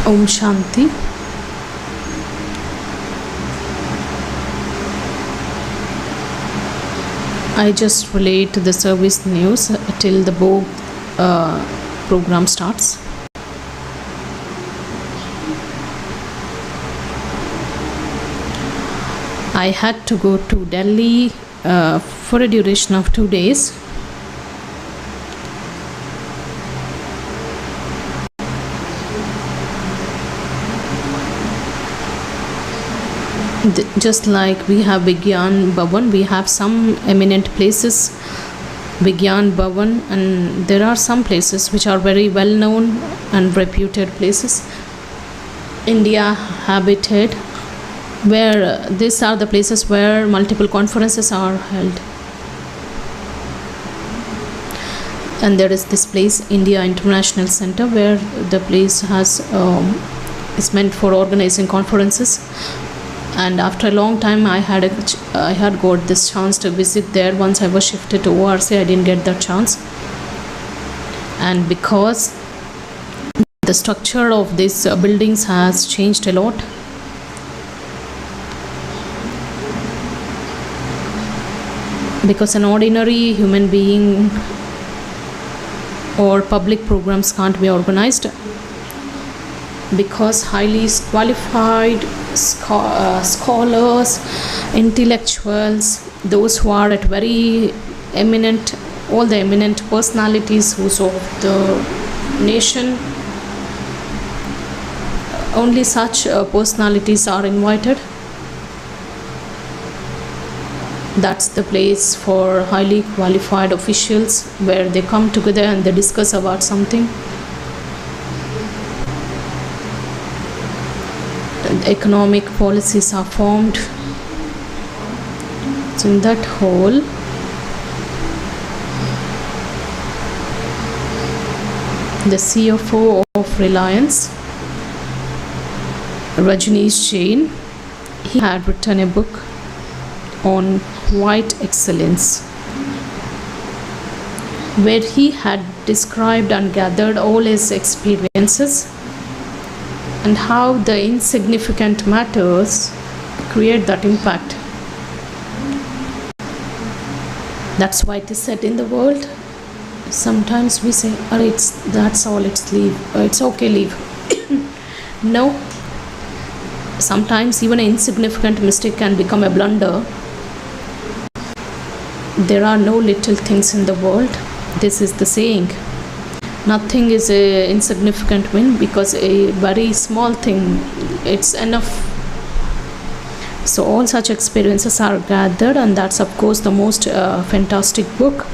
B: Om Shanti. I just relate the service news till the book program starts. I had to go to Delhi for a duration of 2 days. Just like we have Vigyan Bhavan, we have some eminent places, Vigyan Bhavan, and there are some places which are very well known and reputed places. India Habited, where these are the places where multiple conferences are held. And there is this place, India International Center, where the place has is meant for organizing conferences. And after a long time, I had got this chance to visit there. Once I was shifted to ORC, I didn't get that chance. And because the structure of these buildings has changed a lot, because an ordinary human being or public programs can't be organized, because highly qualified scholars, intellectuals, those who are at very eminent, all the eminent personalities who's of the nation, only such personalities are invited. That's the place for highly qualified officials, where they come together and they discuss about something. And economic policies are formed. So in that hall, the CFO of Reliance, Rajneesh Jain, he had written a book on white excellence, where he had described and gathered all his experiences and how the insignificant matters create that impact. That's why it is said in the world, sometimes we say, that's all, it's okay, leave. No, sometimes even an insignificant mistake can become a blunder. There are no little things in the world. This is the saying. Nothing is a insignificant win, because a very small thing, it's enough. So all such experiences are gathered, and that's of course the most fantastic book.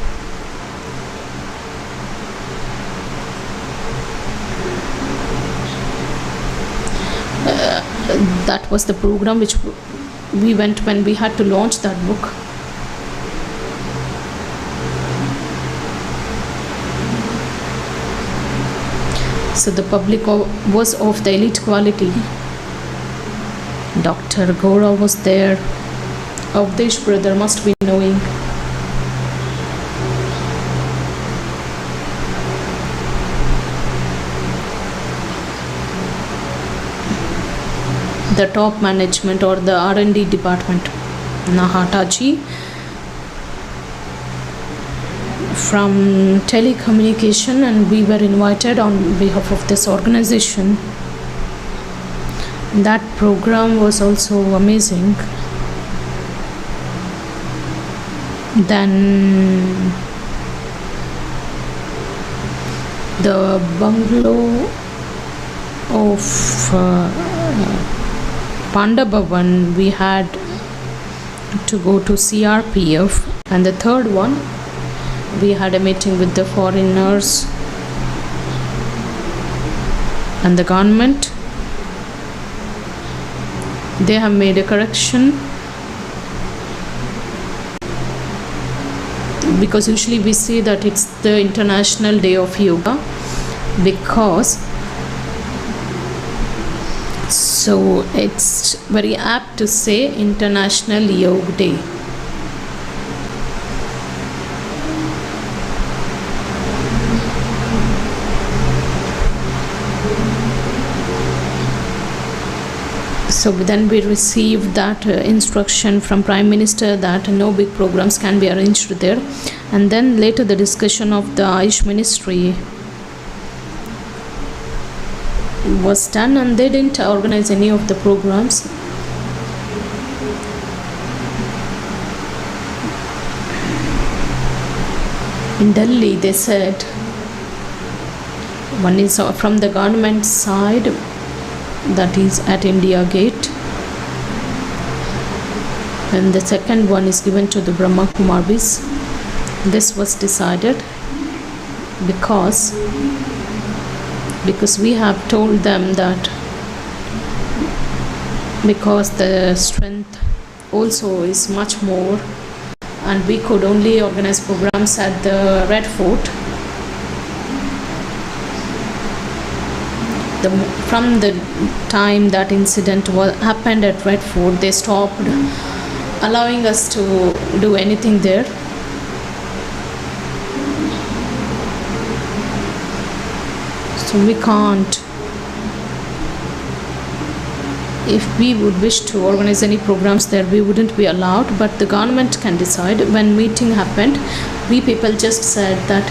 B: That was the program which we went when we had to launch that book. So the public was of the elite quality. Dr. Gora was there. Avdesh brother must be knowing. The top management or the R&D department, Nahataji from telecommunication, and we were invited on behalf of this organization. That program was also amazing. Then the bungalow of Panda Bhavan, we had to go to CRPF. And the third one, we had a meeting with the foreigners and the government. They have made a correction, because usually we say that it's the International Day of Yoga, because so it's very apt to say International Yoga Day. So then we received that instruction from Prime Minister that no big programs can be arranged there. And then later the discussion of the Ayush Ministry was done, and they didn't organize any of the programs. In Delhi, they said, one is from the government side, that is at India Gate, and the second one is given to the Brahma Kumaris. This was decided because we have told them that because the strength also is much more, and we could only organize programs at the Red Fort, From the time that incident happened at Red Fort, they stopped allowing us to do anything there. So we can't. If we would wish to organize any programs there, we wouldn't be allowed, but the government can decide. When meeting happened, we people just said that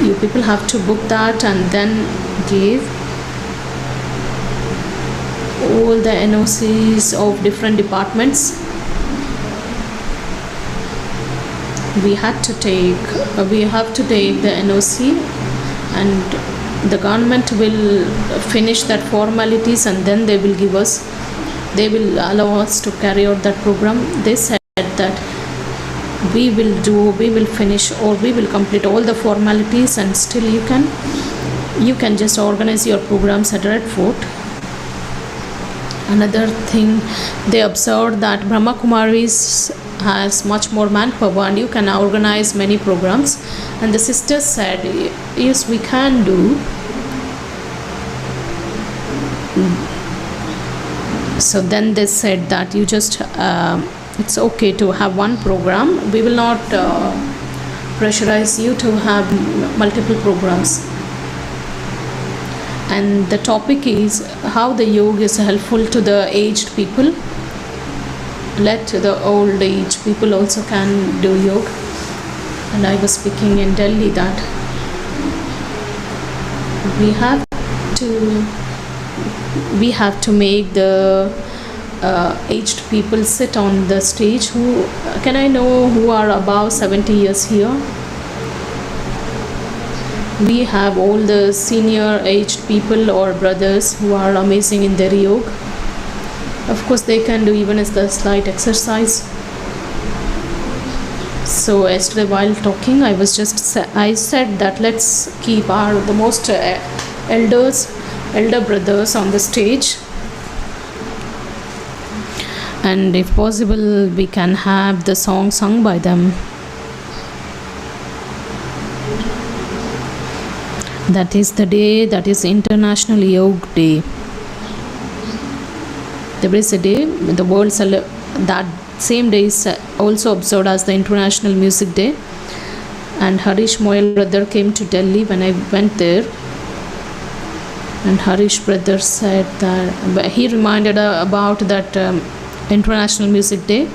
B: you people have to book that and then give all the NOCs of different departments. We have to take the NOC, and the government will finish that formalities, and then they will allow us to carry out that program. They said that we will finish, or we will complete all the formalities, and still you can just organize your programs at Red Fort. Another thing, they observed that Brahma Kumaris has much more manpower and you can organize many programs, and the sisters said yes, we can do. So then they said that you just it's okay to have one program. We will not pressurize you to have multiple programs. And the topic is how the yoga is helpful to the aged people. Let the old age people also can do yoga. And I was speaking in Delhi that we have to make the aged people sit on the stage. Who are above 70 years here? We have all the senior aged people or brothers who are amazing in their yoga. Of course, they can do even as the slight exercise. So yesterday while talking, I said that let's keep the most elder brothers on the stage, and if possible we can have the song sung by them. That is the day, that is International Yoga Day. There is a day, the world that same day is also observed as the International Music Day. And Harish Moyle brother came to Delhi when I went there. And Harish brother said that, he reminded about that International Music Day.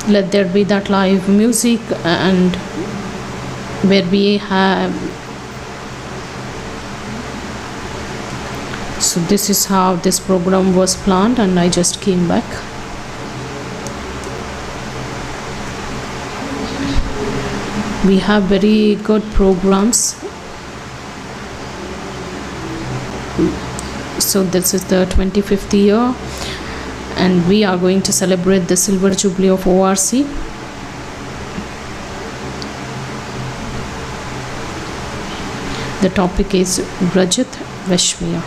B: Let there be that live music, and where we have. So this is how this program was planned, and I just came back. We have very good programs. So this is the 25th year, and we are going to celebrate the Silver Jubilee of ORC. The topic is Rajat Vashmiya.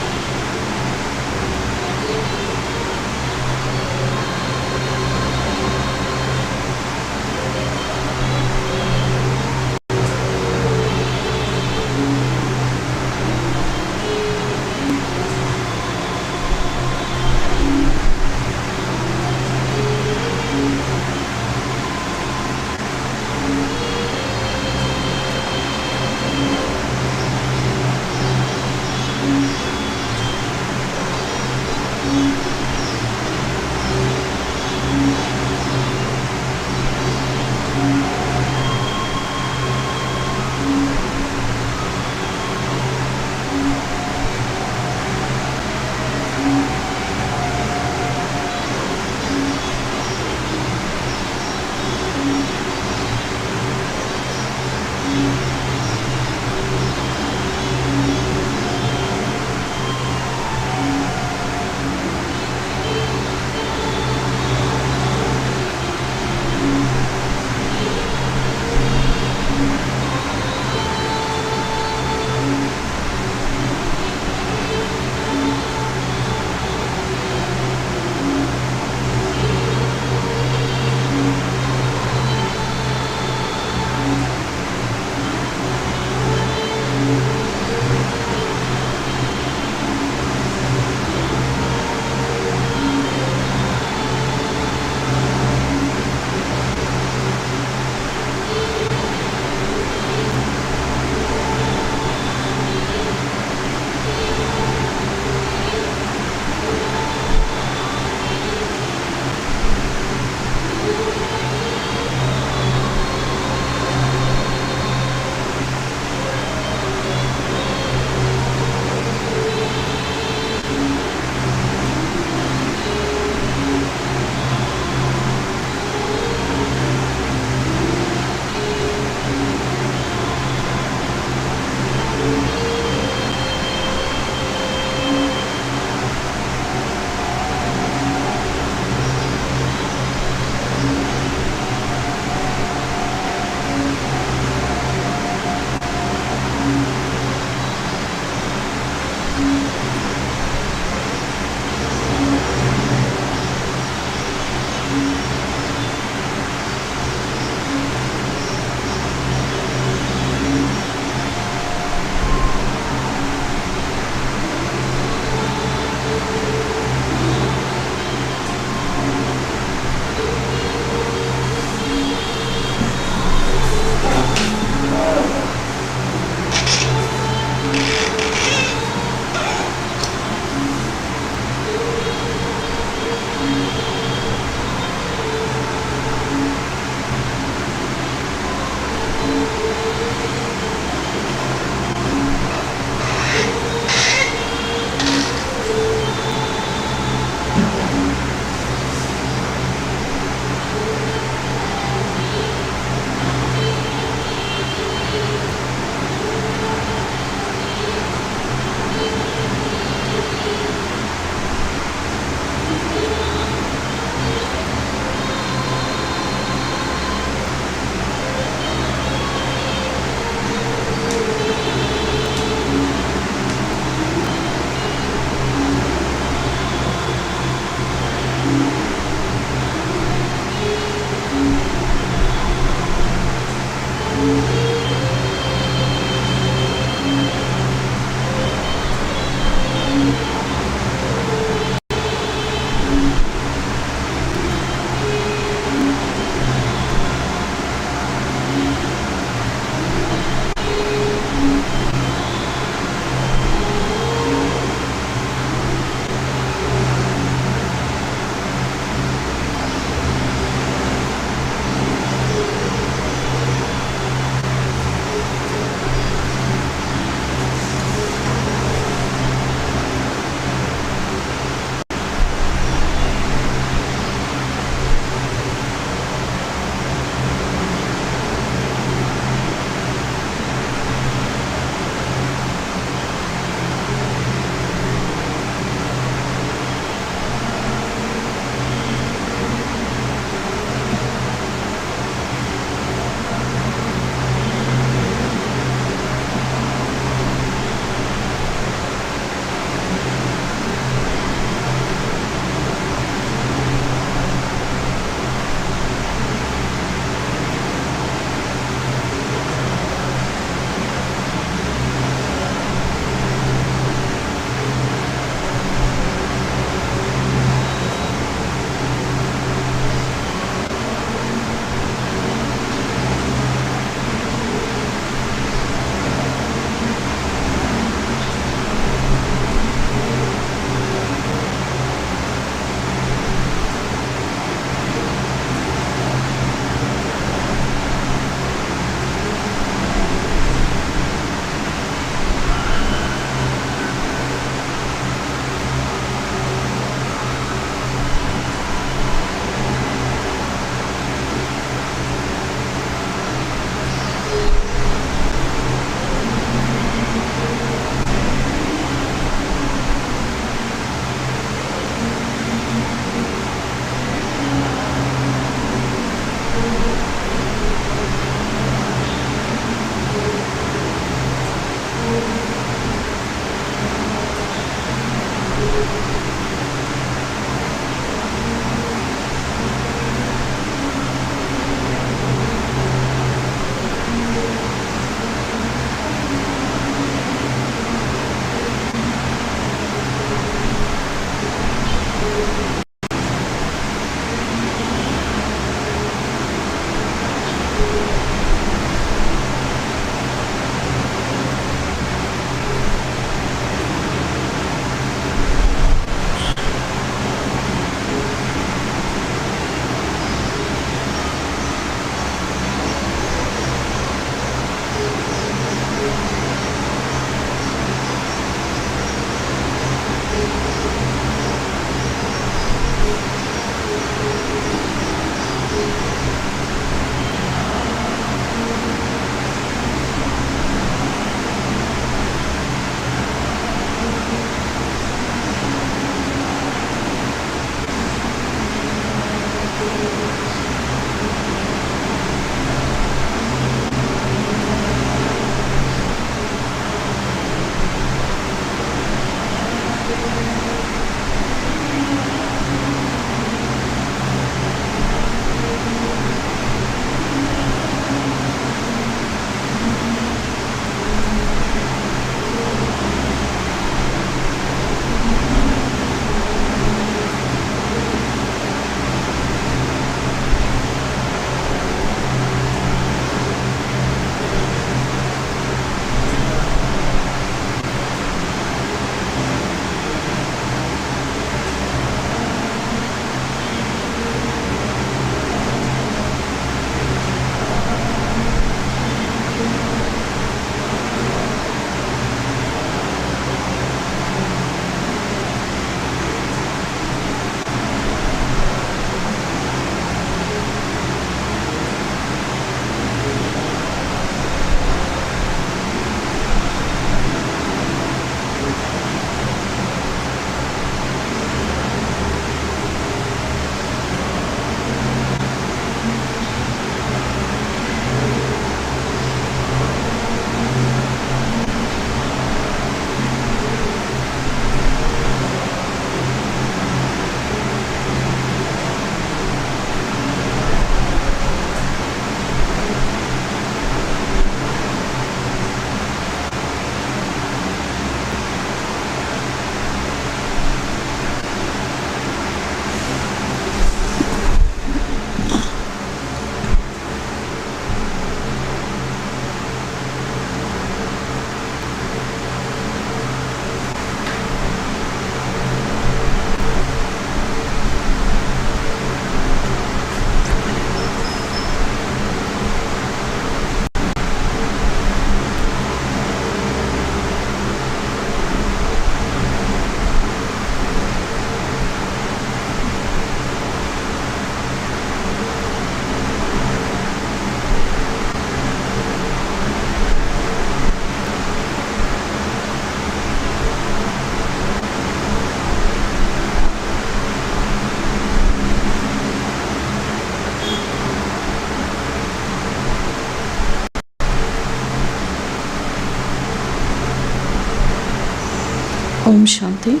B: Om Shanti.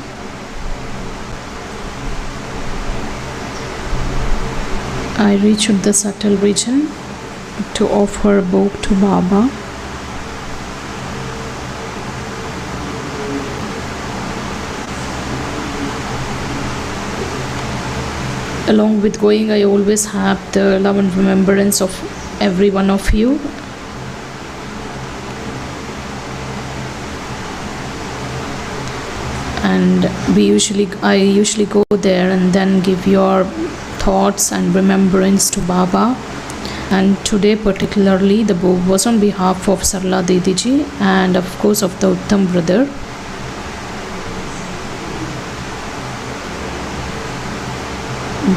B: I reached the subtle region to offer a book to Baba. Along with going, I always have the love and remembrance of every one of you. And I usually go there and then give your thoughts and remembrance to Baba. And today particularly the book was on behalf of Sarla Didiji and of course of the Uttam brother.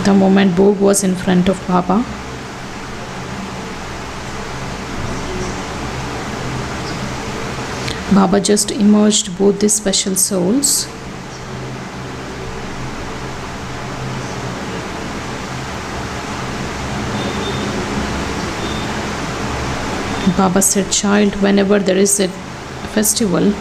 B: The moment book was in front of Baba, Baba just emerged both these special souls. Baba said, child, whenever there is a festival,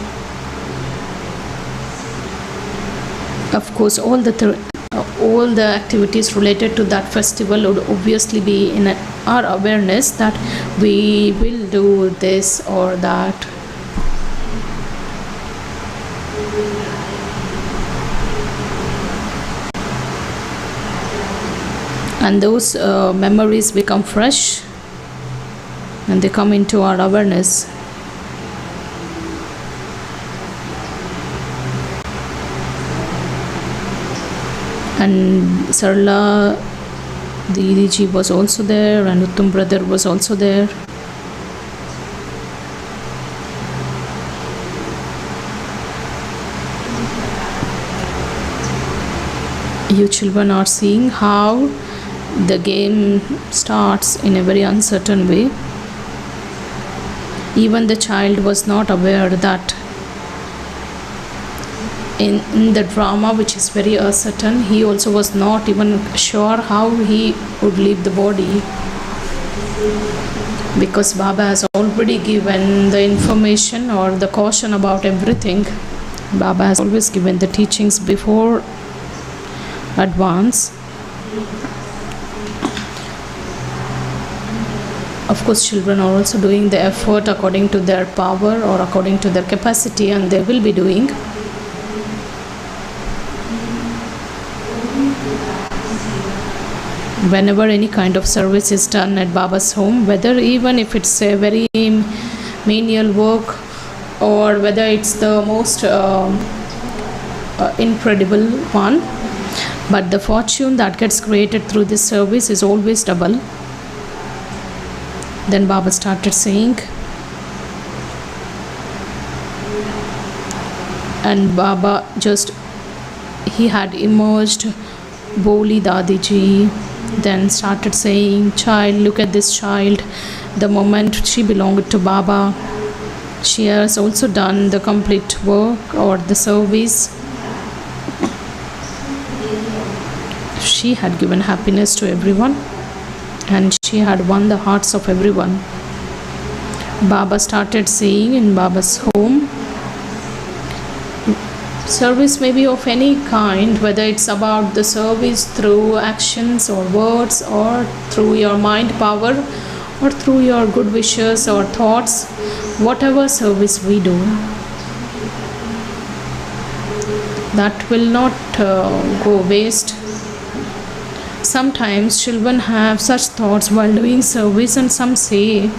B: of course all the activities related to that festival would obviously be in our awareness that we will do this or that. And those memories become fresh and they come into our awareness. And Sarla Didiji was also there and Uttam brother was also there. You children are seeing how the game starts in a very uncertain way. Even the child was not aware that in the drama, which is very uncertain, he also was not even sure how he would leave the body, because Baba has already given the information or the caution about everything. Baba has always given the teachings before advance. Of course, children are also doing the effort according to their power or according to their capacity, and they will be doing. Whenever any kind of service is done at Baba's home, whether even if it's a very menial work or whether it's the most incredible one, but the fortune that gets created through this service is always double. Then Baba started saying, and Baba he had emerged Boli Dadiji, then started saying, child, look at this child. The moment she belonged to Baba, she has also done the complete work or the service. She had given happiness to everyone and she had won the hearts of everyone. Baba started saying in Baba's home, service may be of any kind, whether it's about the service through actions or words or through your mind power or through your good wishes or thoughts, whatever service we do, that will not go waste. Sometimes children have such thoughts while doing service, and some say,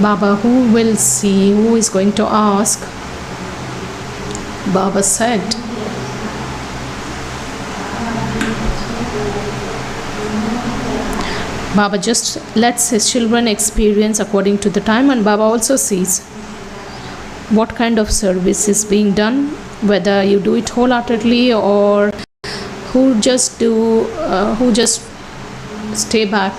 B: Baba, who will see, who is going to ask? Baba said, Baba just lets his children experience according to the time, and Baba also sees what kind of service is being done, whether you do it wholeheartedly or who just stay back.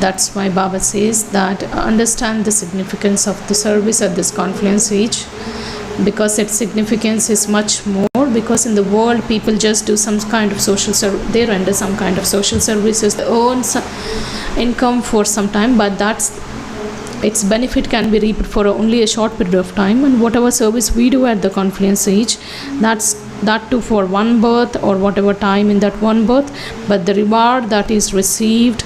B: That's why Baba says that understand the significance of the service at this confluence age, because its significance is much more, because in the world people just do some kind of social service, they render some kind of social services, they earn some income for some time, but that's its benefit can be reaped for only a short period of time, and whatever service we do at the Confluence age, that too for one birth or whatever time in that one birth, but the reward that is received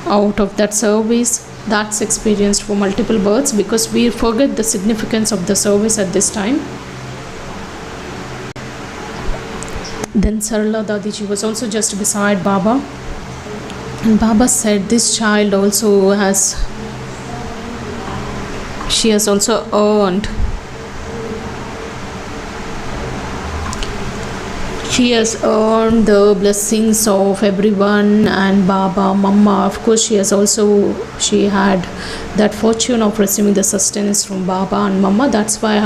B: out of that service, that's experienced for multiple births, because we forget the significance of the service at this time. Then Sarala Dadiji was also just beside Baba, and Baba said, this child also she has also earned the blessings of everyone and Baba, Mama. Of course, she had that fortune of receiving the sustenance from Baba and Mama. That's why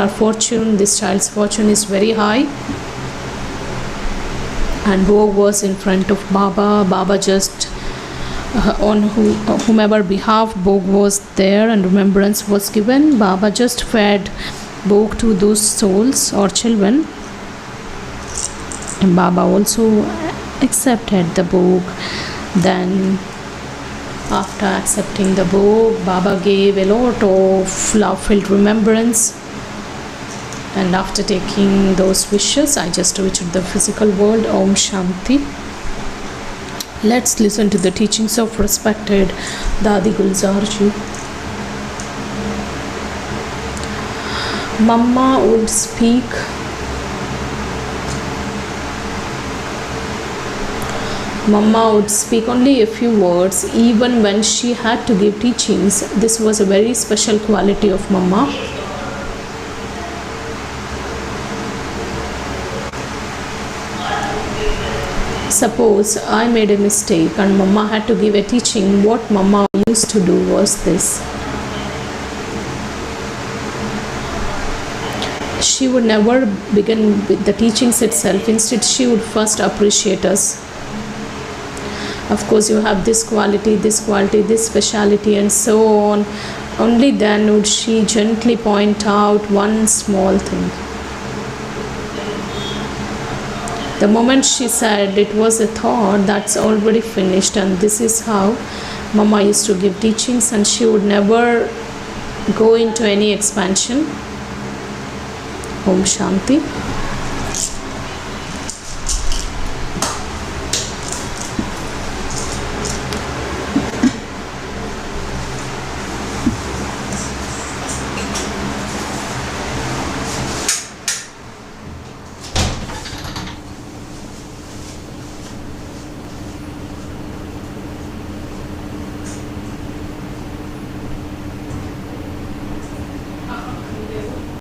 B: this child's fortune is very high. And Bhog was in front of Baba. Baba just on whomever behalf Bhog was there and remembrance was given, Baba just fed Bhog to those souls or children, and Baba also accepted the Bhog. Then after accepting the Bhog, Baba gave a lot of love-filled remembrance, and after taking those wishes, I just reached the physical world. Om Shanti. Let's listen to the teachings of respected Dadi Gulzar Ji. Mama would speak only a few words even when she had to give teachings. This was a very special quality of Mama. Suppose I made a mistake and Mama had to give a teaching. What Mama used to do was this. She would never begin with the teachings itself. Instead, she would first appreciate us. Of course, you have this quality, this speciality, and so on. Only then would she gently point out one small thing. The moment she said it was a thought, that's already finished, and this is how Mama used to give teachings, and she would never go into any expansion. Om Shanti.